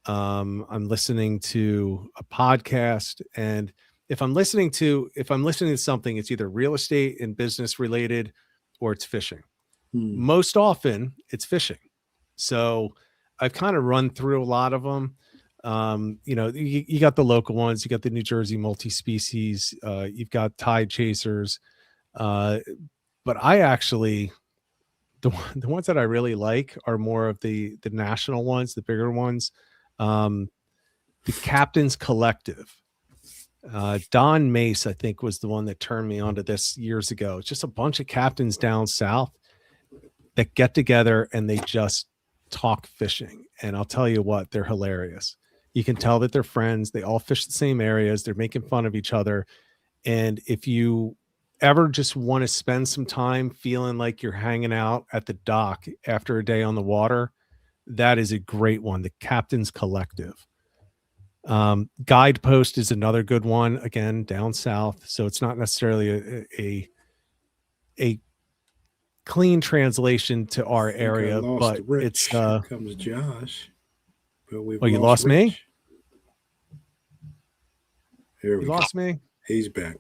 I'm listening to a podcast. And if I'm listening to something, it's either real estate and business related or it's fishing. Most often it's fishing. So I've kind of run through a lot of them. You got the local ones, you got the New Jersey multi-species, you've got tide chasers. But I actually, the ones that I really like are more of the national ones, the bigger ones. The Captain's Collective. Don Mace, I think, was the one that turned me onto this years ago. It's just a bunch of captains down south that get together and they just talk fishing. And I'll tell you what, they're hilarious. You can tell that they're friends. They all fish the same areas. They're making fun of each other. And if you ever just want to spend some time feeling like you're hanging out at the dock after a day on the water, that is a great one. The Captain's Collective. Guidepost is another good one, again, down south. So it's not necessarily a clean translation to our area, but Rich. it's Here comes Josh. But we've you lost Rich. me? Here we You lost me? He's back.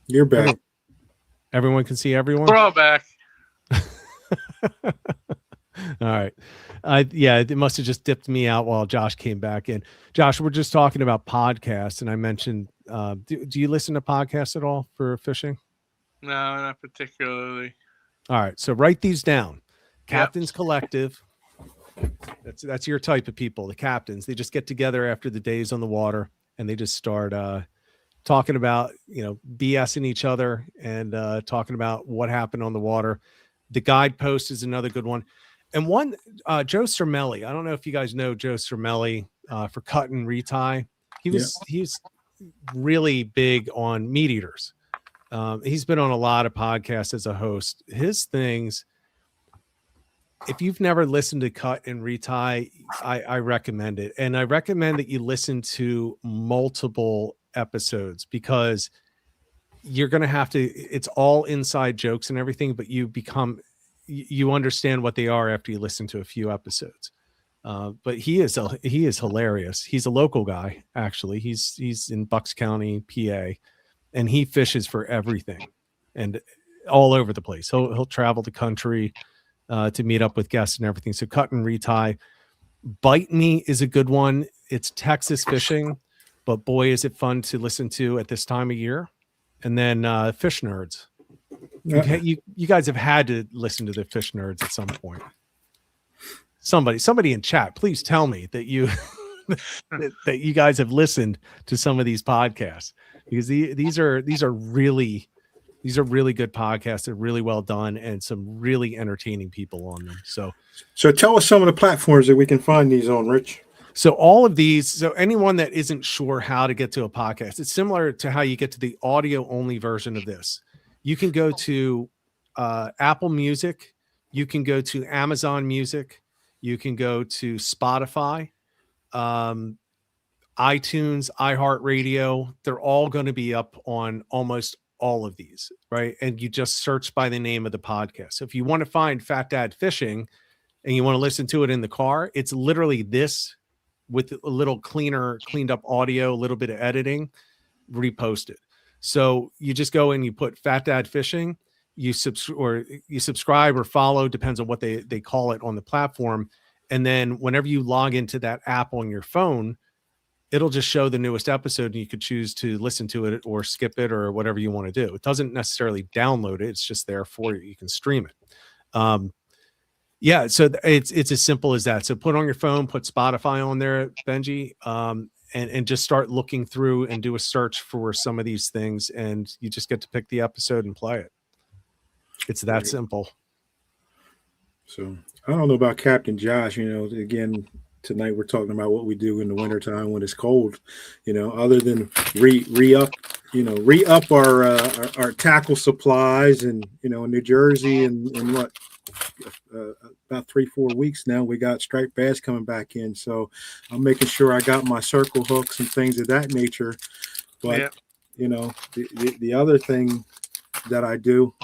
You're back. Everyone can see everyone. We're all back. All right. Yeah, it must have just dipped me out while Josh came back in. Josh, we're just talking about podcasts, and I mentioned, do you listen to podcasts at all for fishing? No, not particularly. All right. So write these down. Captain's Collective. That's your type of people, the captains. They just get together after the days on the water, and they just start talking about, BSing each other and talking about what happened on the water. The Guidepost is another good one. And one, Joe Cermelli. I don't know if you guys know Joe Cermelli for cut and retie. He's really big on meat eaters. He's been on a lot of podcasts as a host. His things, if you've never listened to cut and retie, I recommend it. And I recommend that you listen to multiple episodes, because you're going to have to, it's all inside jokes and everything, but you understand what they are after you listen to a few episodes. But he is hilarious. He's a local guy, actually. He's in Bucks County, PA, and he fishes for everything and all over the place. He'll travel the country to meet up with guests and everything. So cut and retie. Bite Me is a good one. It's Texas fishing, but boy, is it fun to listen to at this time of year. And then Fish Nerds. You guys have had to listen to the Fish Nerds at some point. Somebody in chat, please tell me that you that you guys have listened to some of these podcasts, because these are really good podcasts. They're really well done and some really entertaining people on them. So tell us some of the platforms that we can find these on, Rich. So all of these, so anyone that isn't sure how to get to a podcast, it's similar to how you get to the audio only version of this. You can go to Apple Music. You can go to Amazon Music. You can go to Spotify, iTunes, iHeartRadio. They're all going to be up on almost all of these, right? And you just search by the name of the podcast. So if you want to find Fat Dad Fishing and you want to listen to it in the car, it's literally this with a little cleaned up audio, a little bit of editing, reposted. So you just go and you put Fat Dad Fishing, you subscribe or follow, depends on what they call it on the platform. And then whenever you log into that app on your phone, it'll just show the newest episode, and you could choose to listen to it or skip it or whatever you want to do. It doesn't necessarily download it. It's just there for you. You can stream it. Yeah, so it's as simple as that. So put on your phone, put Spotify on there, Benji, and just start looking through and do a search for some of these things, and you just get to pick the episode and play it. It's that simple. So I don't know about Captain Josh. Again, tonight we're talking about what we do in the wintertime when it's cold. Other than re-up our tackle supplies, and in New Jersey and what. About 3-4 weeks now, we got striped bass coming back in, so I'm making sure I got my circle hooks and things of that nature. But the other thing that I do,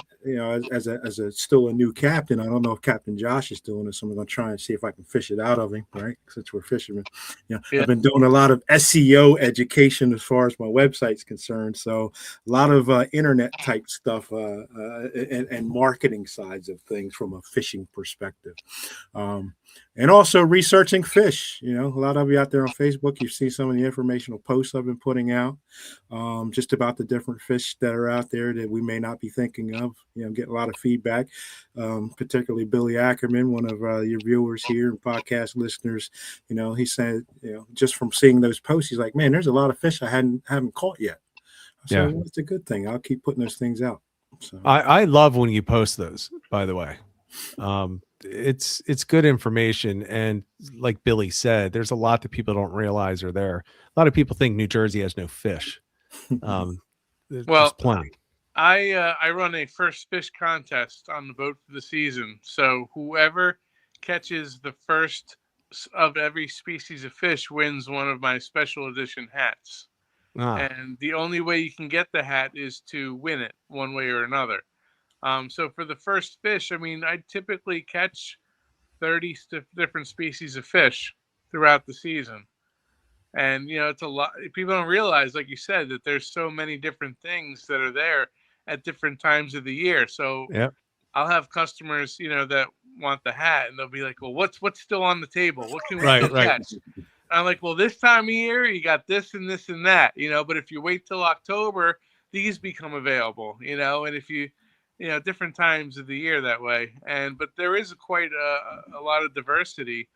as a still a new captain, I don't know if Captain Josh is doing it, so I'm going to try and see if I can fish it out of him, right? Since we're fishermen, I've been doing a lot of SEO education as far as my website's concerned, so a lot of internet type stuff and marketing sides of things from a fishing perspective, and also researching fish. A lot of you out there on Facebook, you've seen some of the informational posts I've been putting out, just about the different fish that are out there that we may not be thinking of. Get a lot of feedback, particularly Billy Ackerman, one of your viewers here and podcast listeners. He said, just from seeing those posts, he's like, man, there's a lot of fish I haven't caught yet. So it's a good thing. I'll keep putting those things out. So I love when you post those, by the way. it's good information. And like Billy said, there's a lot that people don't realize are there. A lot of people think New Jersey has no fish. There's Well, plenty. I run a first fish contest on the boat for the season. So whoever catches the first of every species of fish wins one of my special edition hats. Ah, And the only way you can get the hat is to win it one way or another. So for the first fish, I mean, I typically catch 30 different species of fish throughout the season. And, it's a lot. People don't realize, like you said, that there's so many different things that are there at different times of the year. So yeah, I'll have customers, that want the hat, and they'll be like, well, what's still on the table? What can we right, still right. catch? I'm like, well, this time of year, you got this and this and that, but if you wait till October, these become available, and if you, different times of the year that way. But there is quite a lot of diversity.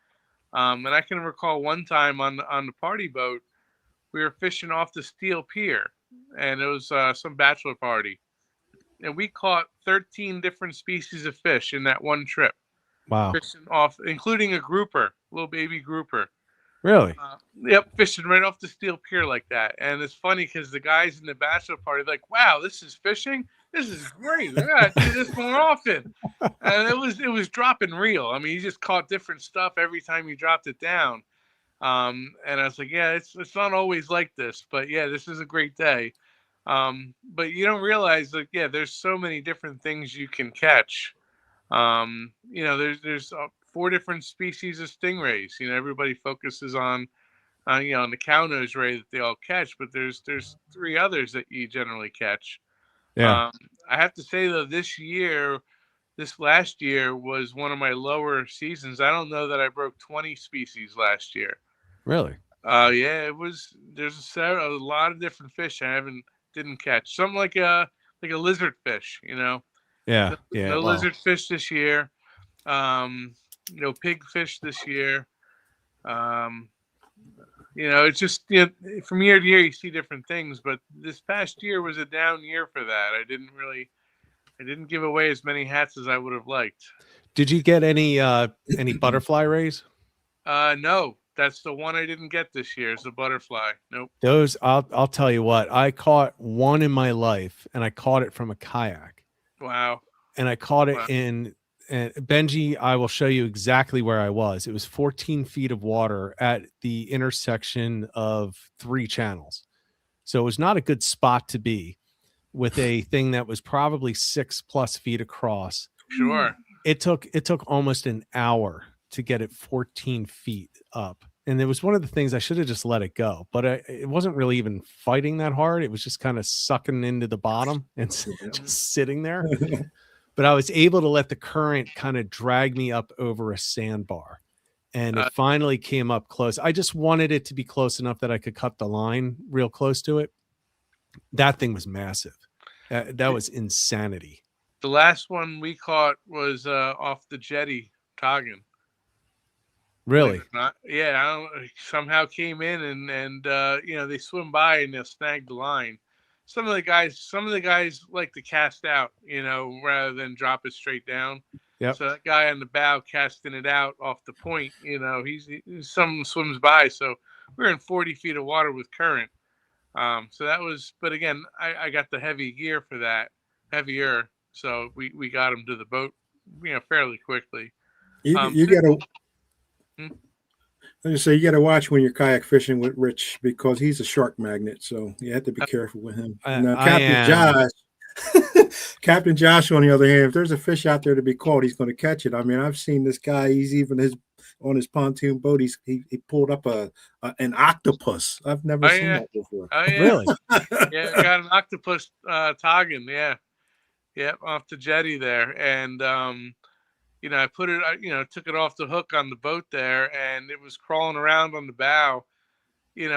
And I can recall one time on the party boat, we were fishing off the Steel Pier, and it was some bachelor party. And we caught 13 different species of fish in that one trip, Wow. fishing off, including a grouper, little baby grouper. Really? Yep, fishing right off the Steel Pier like that. And it's funny because the guys in the bachelor party are like, wow, this is fishing? This is great. I gotta do this more often. And it was dropping real. I mean, you just caught different stuff every time you dropped it down. And I was like, yeah, it's not always like this, but yeah, this is a great day. But you don't realize, like, yeah, there's so many different things you can catch. There's 4 different species of stingrays. Everybody focuses on on the cow nose ray that they all catch, but there's 3 others that you generally catch. Yeah. I have to say though, this last year was one of my lower seasons. I don't know that I broke 20 species last year. Really? Yeah, it was. There's a lot of different fish I didn't catch. Something like a lizard fish. Yeah. Yeah. No Well, lizard fish this year. No pig fish this year. It's just from year to year you see different things. But this past year was a down year for that. I didn't give away as many hats as I would have liked. did you get any butterfly rays? No, that's the one I didn't get this year. Is the butterfly. Nope. Those, I'll tell you what, I caught one in my life, and I caught it from a kayak. Wow. And I caught it Wow. in, and Benji, I will show you exactly where I was. It was 14 feet of water at the intersection of 3 channels. So it was not a good spot to be with a thing that was probably 6+ feet across. Sure. It took almost an hour to get it 14 feet up. And it was one of the things I should have just let it go, but it wasn't really even fighting that hard. It was just kind of sucking into the bottom and just sitting there. But I was able to let the current kind of drag me up over a sandbar. And it finally came up close. I just wanted it to be close enough that I could cut the line real close to it. That thing was massive. That was insanity. The last one we caught was off the jetty, Toggin. Really? Yeah, I don't, somehow came in and they swim by and they'll snag the line. Some of the guys like to cast out, rather than drop it straight down. Yep. So that guy on the bow casting it out off the point, someone swims by. So we're in 40 feet of water with current. So that was, but again, I got the heavy gear for that, heavier. So we got him to the boat, fairly quickly. You got to. I just say you got to watch when you're kayak fishing with Rich because he's a shark magnet, so you have to be careful with him. Now, Captain Josh, on the other hand, if there's a fish out there to be caught, he's going to catch it. I mean, I've seen this guy. He's even on his pontoon boat. He pulled up an octopus. I've never seen that before. Oh yeah, really? Yeah, got an octopus Toggin. Yeah, off the jetty there, and I put it, took it off the hook on the boat there, and it was crawling around on the bow, and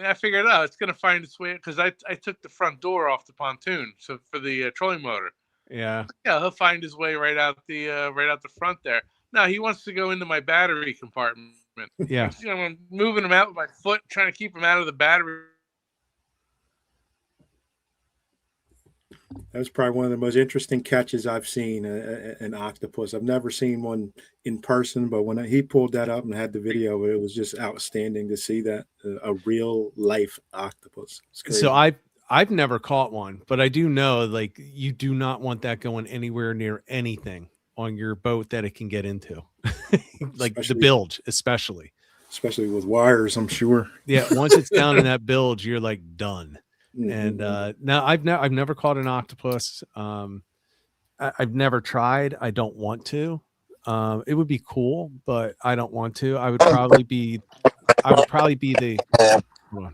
I figured, it's going to find its way, because I took the front door off the pontoon, so for the trolling motor. Yeah, he'll find his way right out the front there. Now he wants to go into my battery compartment. Yeah, I'm moving him out with my foot, trying to keep him out of the battery. That was probably one of the most interesting catches I've seen an octopus. I've never seen one in person, but when he pulled that up and had the video, it was just outstanding to see that a real life octopus. It's crazy. So I've never caught one, but I do know like you do not want that going anywhere near anything on your boat that it can get into, like the bilge, especially with wires, I'm sure. Yeah, once it's down in that bilge, you're like done. And now I've never caught an octopus. I've never tried. I don't want to. It would be cool, but I don't want to. I would probably be the. Hold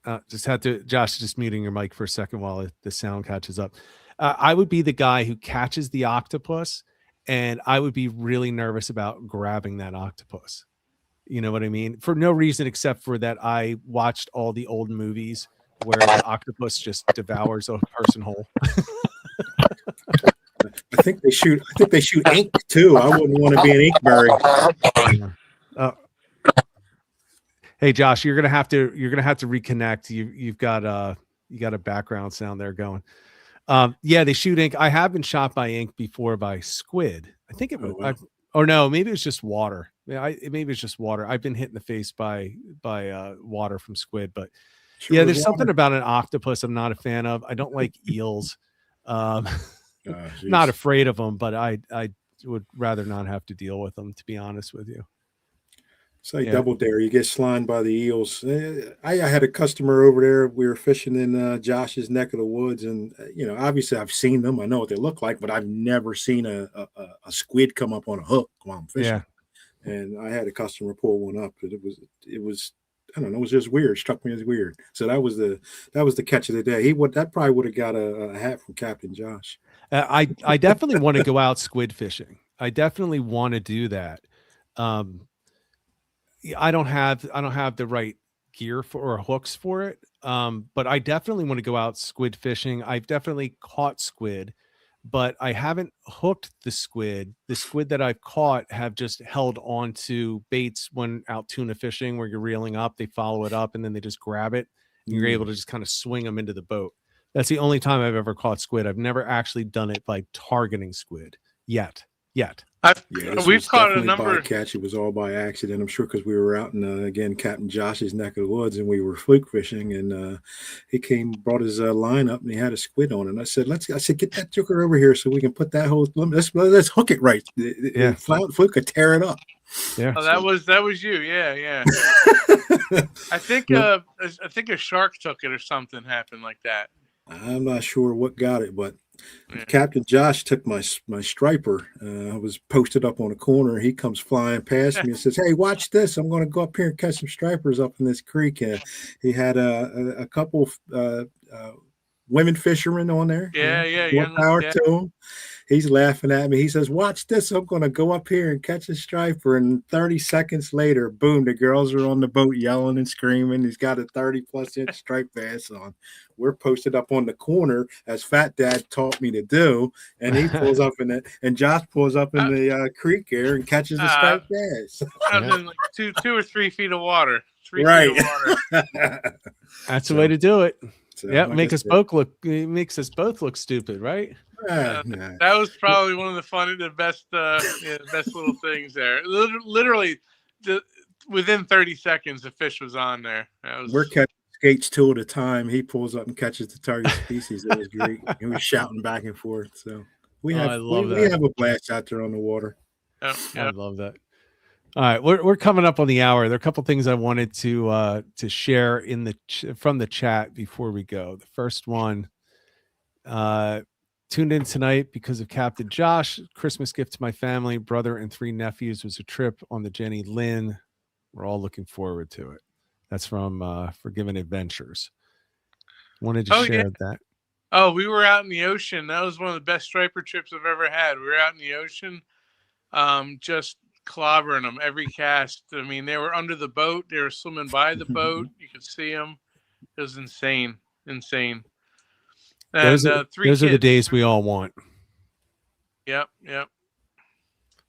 on. Just had to. Josh, just muting your mic for a second while the sound catches up. I would be the guy who catches the octopus, and I would be really nervous about grabbing that octopus. You know what I mean? For no reason except for that I watched all the old movies where the octopus just devours a person whole. I think they shoot ink too. I wouldn't want to be an inkberry. Hey Josh, you're gonna have to reconnect. You've got a background sound there going. Yeah, they shoot ink. I have been shot by ink before by squid. I think it was. Wow. Or no, maybe it was just water. Yeah, maybe it's just water. I've been hit in the face by water from squid, but Sure, yeah, there's something about an octopus I'm not a fan of. I don't like eels. Not afraid of them, but I would rather not have to deal with them, to be honest with you. It's like Double Dare. You get slimed by the eels. I had a customer over there. We were fishing in Josh's neck of the woods, and obviously I've seen them. I know what they look like, but I've never seen a squid come up on a hook while I'm fishing. Yeah. And I had a customer pull one up, but it was I don't know, it was just weird. It struck me as weird. So that was the catch of the day. That probably would have got a hat from Captain Josh. I definitely want to go out squid fishing. I definitely want to do that. I don't have the right gear or hooks for it. But I definitely want to go out squid fishing. I've definitely caught squid, but I haven't hooked the squid. The squid that I've caught have just held on to baits when out tuna fishing, where you're reeling up, they follow it up and then they just grab it. And you're able to just kind of swing them into the boat. That's the only time I've ever caught squid. I've never actually done it by targeting squid yet. We've caught a number of catch. It was all by accident, I'm sure, because we were out in again Captain Josh's neck of the woods, and we were fluke fishing, and he brought his line up, and he had a squid on it. And I said, get that joker over here so we can put that whole. Let's hook it right. Yeah, fluke could tear it up. Yeah, that was you. Yeah. I think a shark took it or something happened like that. I'm not sure what got it, but Captain Josh took my striper. I was posted up on a corner. He comes flying past me and says, "Hey, watch this! I'm going to go up here and catch some stripers up in this creek." He had a couple women fishermen on there. More power to him. He's laughing at me. He says, "Watch this! I'm going to go up here and catch a striper." And 30 seconds later, boom! The girls are on the boat yelling and screaming. He's got a 30+ inch striped bass on. We're posted up on the corner as Fat Dad taught me to do, and he pulls up in it, and Josh pulls up in the creek here and catches the striped bass. I was in like 2 or 3 feet of water. 3 right. feet of water. That's the way to do it. So, yeah, makes us both look stupid, right? That was probably one of the best little things there. Literally, within 30 seconds, the fish was on there. We're catching skates 2 at a time. He pulls up and catches the target species. It was great. He was shouting back and forth. So we have a blast out there on the water. I love that. All right, we're coming up on the hour. There are a couple things I wanted to share from the chat before we go. The first one, tuned in tonight because of Captain Josh. Christmas gift to my family, brother, and 3 nephews was a trip on the Jenny Lynn. We're all looking forward to it. That's from Forgiven Adventures. Wanted to share that. Oh, we were out in the ocean. That was one of the best striper trips I've ever had. We were out in the ocean, just clobbering them every cast. I mean, they were under the boat. They were swimming by the boat. You could see them. It was insane. And those are the days we all want. Yep. All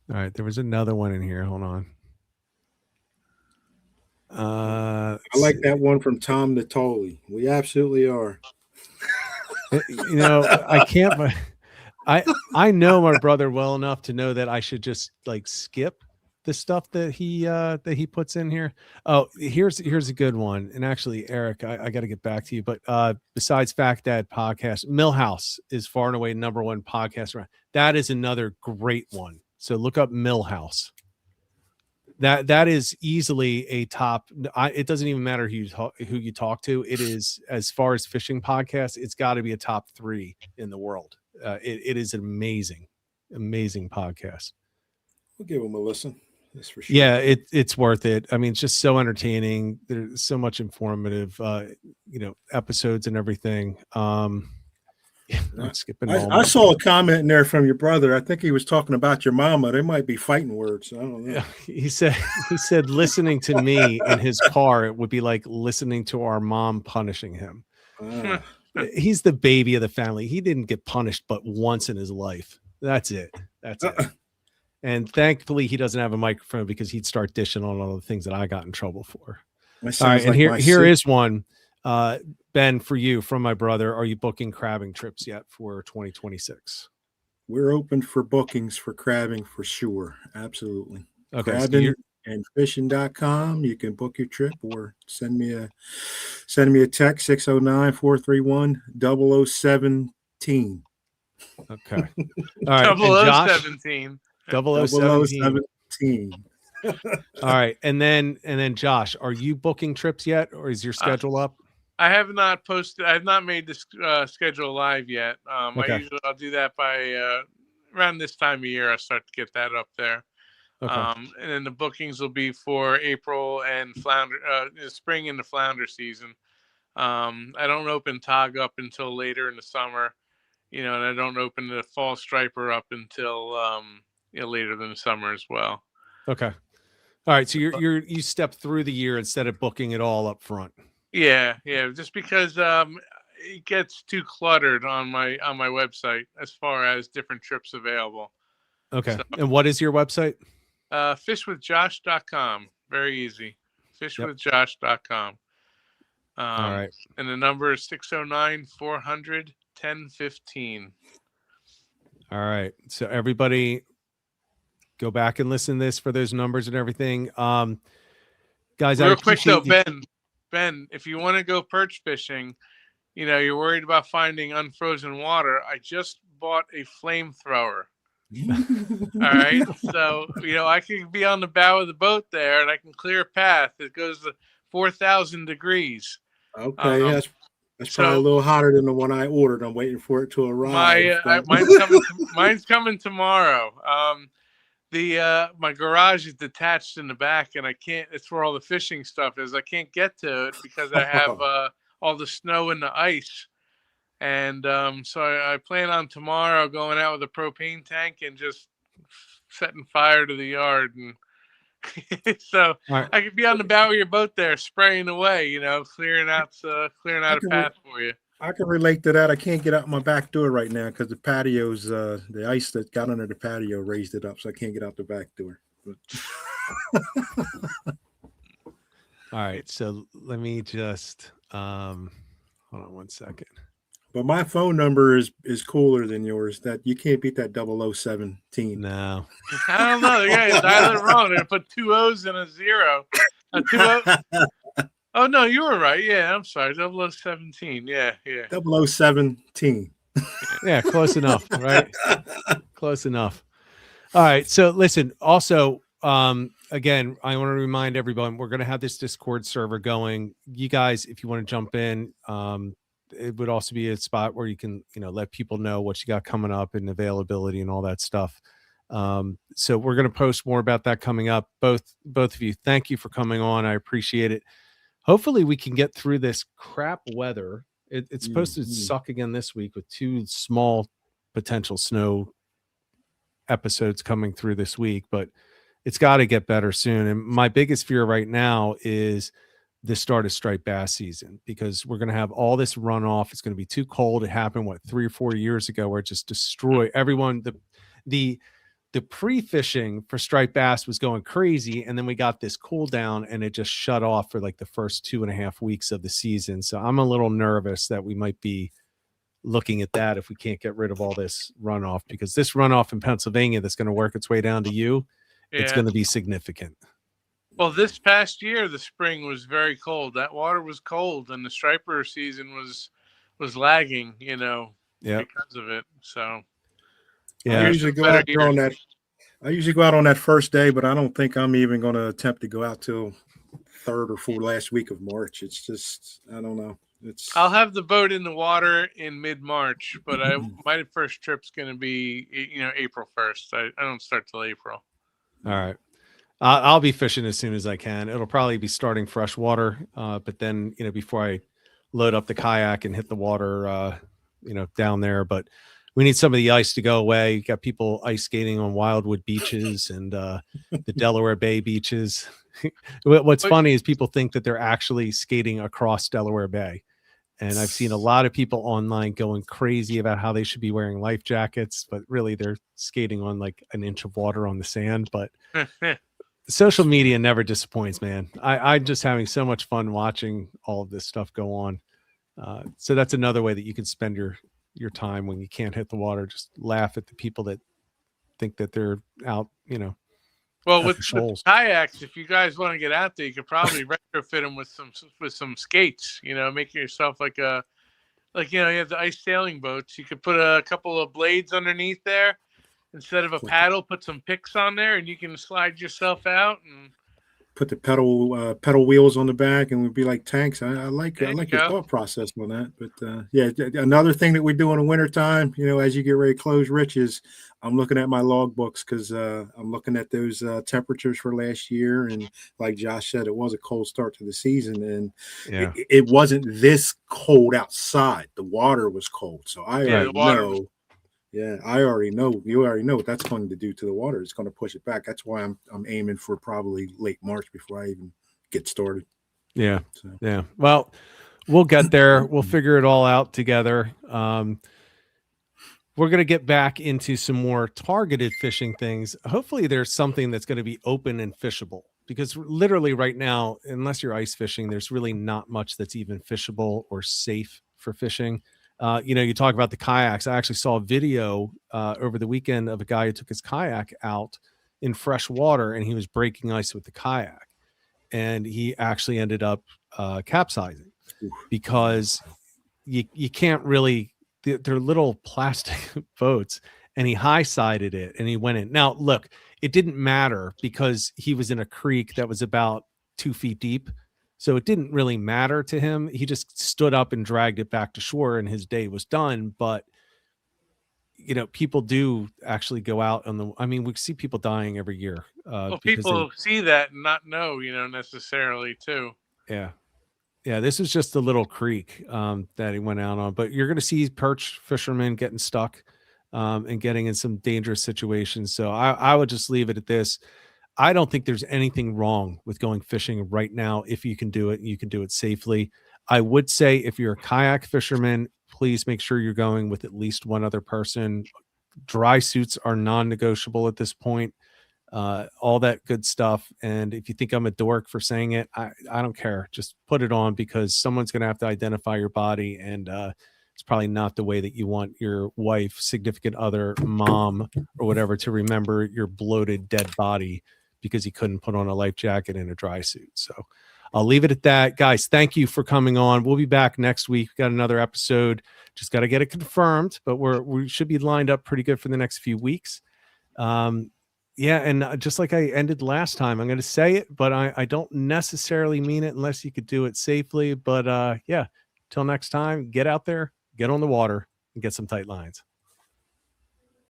right, there was another one in here. Hold on. I like that one from Tom Natoli. We absolutely are. I can't. I know my brother well enough to know that I should just like skip the stuff that he puts in here. Oh, here's a good one. And actually, Eric, I got to get back to you. But besides Fact Dad podcast, Millhouse is far and away #1 podcast around. That is another great one. So look up Millhouse. That is easily a top. It doesn't even matter who you talk to. It is, as far as fishing podcasts, it's got to be a top 3 in the world. It is an amazing podcast. We'll give him a listen. That's for sure. Yeah, it's worth it. I mean, it's just so entertaining. There's so much informative, episodes and everything. I'm skipping. I saw a comment in there from your brother. I think he was talking about your mama. They might be fighting words. I don't know. He said listening to me in his car, it would be like listening to our mom punishing him. He's the baby of the family. He didn't get punished but once in his life. That's it. And thankfully he doesn't have a microphone, because he'd start dishing on all the things that I got in trouble for. All right, and here is one. Ben, for you, from my brother, are you booking crabbing trips yet for 2026? We're open for bookings for crabbing for sure. Absolutely. Okay. Crabbin and Fishin.com. You can book your trip or send me a text 609-431-0017. Okay. All right. 0017. 0017. All right. And then Josh, are you booking trips yet, or is your schedule up? I have not posted. I have not made this schedule live yet. Okay. I'll do that by around this time of year. I start to get that up there. Okay. And then the bookings will be for April and spring and the flounder season. I don't open Tog up until later in the summer, and I don't open the fall striper up until later than the summer as well. Okay. All right. So you step through the year instead of booking it all up front. Yeah. Just because it gets too cluttered on my website as far as different trips available. Okay. So, and what is your website? Fishwithjosh.com. Very easy. Fishwithjosh.com. All right. And the number is 609-400-1015. All right. So everybody go back and listen to this for those numbers and everything. Guys, real quick though, Ben, if you want to go perch fishing, you're worried about finding unfrozen water. I just bought a flamethrower. All right. So, I can be on the bow of the boat there and I can clear a path. It goes to 4,000 degrees. Okay. That's probably a little hotter than the one I ordered. I'm waiting for it to arrive. Mine's coming tomorrow. My garage is detached in the back, and I can't. It's where all the fishing stuff is. I can't get to it because I have all the snow and the ice. And so I plan on tomorrow going out with a propane tank and just setting fire to the yard. And so right. I could be on the bow of your boat there, spraying away, clearing out a path for you. I can relate to that. I can't get out my back door right now because the patio's the ice that got under the patio raised it up, so I can't get out the back door. All right, so let me just hold on one second. But my phone number is cooler than yours. That you can't beat that 0017. No, I don't know. Yeah, dial it wrong. They're gonna put 2 O's and a 0. Oh, no, you were right. Yeah, I'm sorry. 0017. Yeah. 0017. Yeah, close enough, right? Close enough. All right. So listen, also, again, I want to remind everyone, we're going to have this Discord server going. You guys, if you want to jump in, it would also be a spot where you can, let people know what you got coming up and availability and all that stuff. So we're going to post more about that coming up. Both of you, thank you for coming on. I appreciate it. Hopefully we can get through this crap weather. It's supposed to suck again this week with 2 small potential snow episodes coming through this week, but it's got to get better soon. And my biggest fear right now is the start of striped bass season, because we're going to have all this runoff. It's going to be too cold. It happened 3 or 4 years ago where it just destroyed everyone. The the pre-fishing for striped bass was going crazy, and then we got this cool down and it just shut off for like the first 2.5 weeks of the season. So I'm a little nervous that we might be looking at that if we can't get rid of all this runoff, because this runoff in Pennsylvania that's going to work its way down to you, it's going to be significant. Well, this past year, the spring was very cold. That water was cold, and the striper season was lagging, because of it. So, yeah, I usually go out there on that. I usually go out on that first day, but I don't think I'm even going to attempt to go out till third or fourth last week of March. It's just, I don't know. I'll have the boat in the water in mid-March, but my first trip's going to be, April 1st. I don't start till April. All right. I'll be fishing as soon as I can. It'll probably be starting fresh water, but then, before I load up the kayak and hit the water, down there. But we need some of the ice to go away. You got people ice skating on Wildwood beaches and the Delaware Bay beaches. What's funny is people think that they're actually skating across Delaware Bay. And I've seen a lot of people online going crazy about how they should be wearing life jackets, but really they're skating on like an inch of water on the sand. But social media never disappoints, man. I'm just having so much fun watching all of this stuff go on. So that's another way that you can spend your time when you can't hit the water. Just laugh at the people that think that they're out, Well, with kayaks, if you guys want to get out there, you could probably retrofit them with some skates. Making yourself you have the ice sailing boats. You could put a couple of blades underneath there. Instead of a paddle, put some picks on there, and you can slide yourself out and put the pedal wheels on the back, and we'd be like tanks. I like your thought process on that. But another thing that we do in the wintertime, as you get ready to close, Rich, is I'm looking at my log books because I'm looking at those temperatures for last year, and like Josh said, it was a cold start to the season, and it wasn't this cold outside. The water was cold, so I already know. Yeah, I already know. You already know what that's going to do to the water. It's going to push it back. That's why I'm aiming for probably late March before I even get started. Yeah. So. Yeah. Well, we'll get there. We'll figure it all out together. We're going to get back into some more targeted fishing things. Hopefully there's something that's going to be open and fishable, because literally right now, unless you're ice fishing, there's really not much that's even fishable or safe for fishing. You talk about the kayaks. I actually saw a video over the weekend of a guy who took his kayak out in fresh water, and he was breaking ice with the kayak, and he actually ended up capsizing because you can't really. They're little plastic boats, and he high-sided it, and he went in. Now, look, it didn't matter because he was in a creek that was about 2 feet deep. So it didn't really matter to him. He just stood up and dragged it back to shore, and his day was done. But, people do actually go out we see people dying every year. People see that and not know, necessarily too. Yeah. Yeah. This is just a little creek that he went out on, but you're going to see perch fishermen getting stuck and getting in some dangerous situations. So I would just leave it at this. I don't think there's anything wrong with going fishing right now. If you can do it, you can do it safely. I would say if you're a kayak fisherman, please make sure you're going with at least one other person. Dry suits are non-negotiable at this point. All that good stuff. And if you think I'm a dork for saying it, I don't care. Just put it on, because someone's going to have to identify your body, and it's probably not the way that you want your wife, significant other, mom, or whatever to remember your bloated dead body because you couldn't put on a life jacket and a dry suit. So I'll leave it at that. Guys, thank you for coming on. We'll be back next week. We got another episode. Just got to get it confirmed, but we should be lined up pretty good for the next few weeks. And just like I ended last time, I'm going to say it, but I don't necessarily mean it unless you could do it safely. But till next time, get out there, get on the water, and get some tight lines.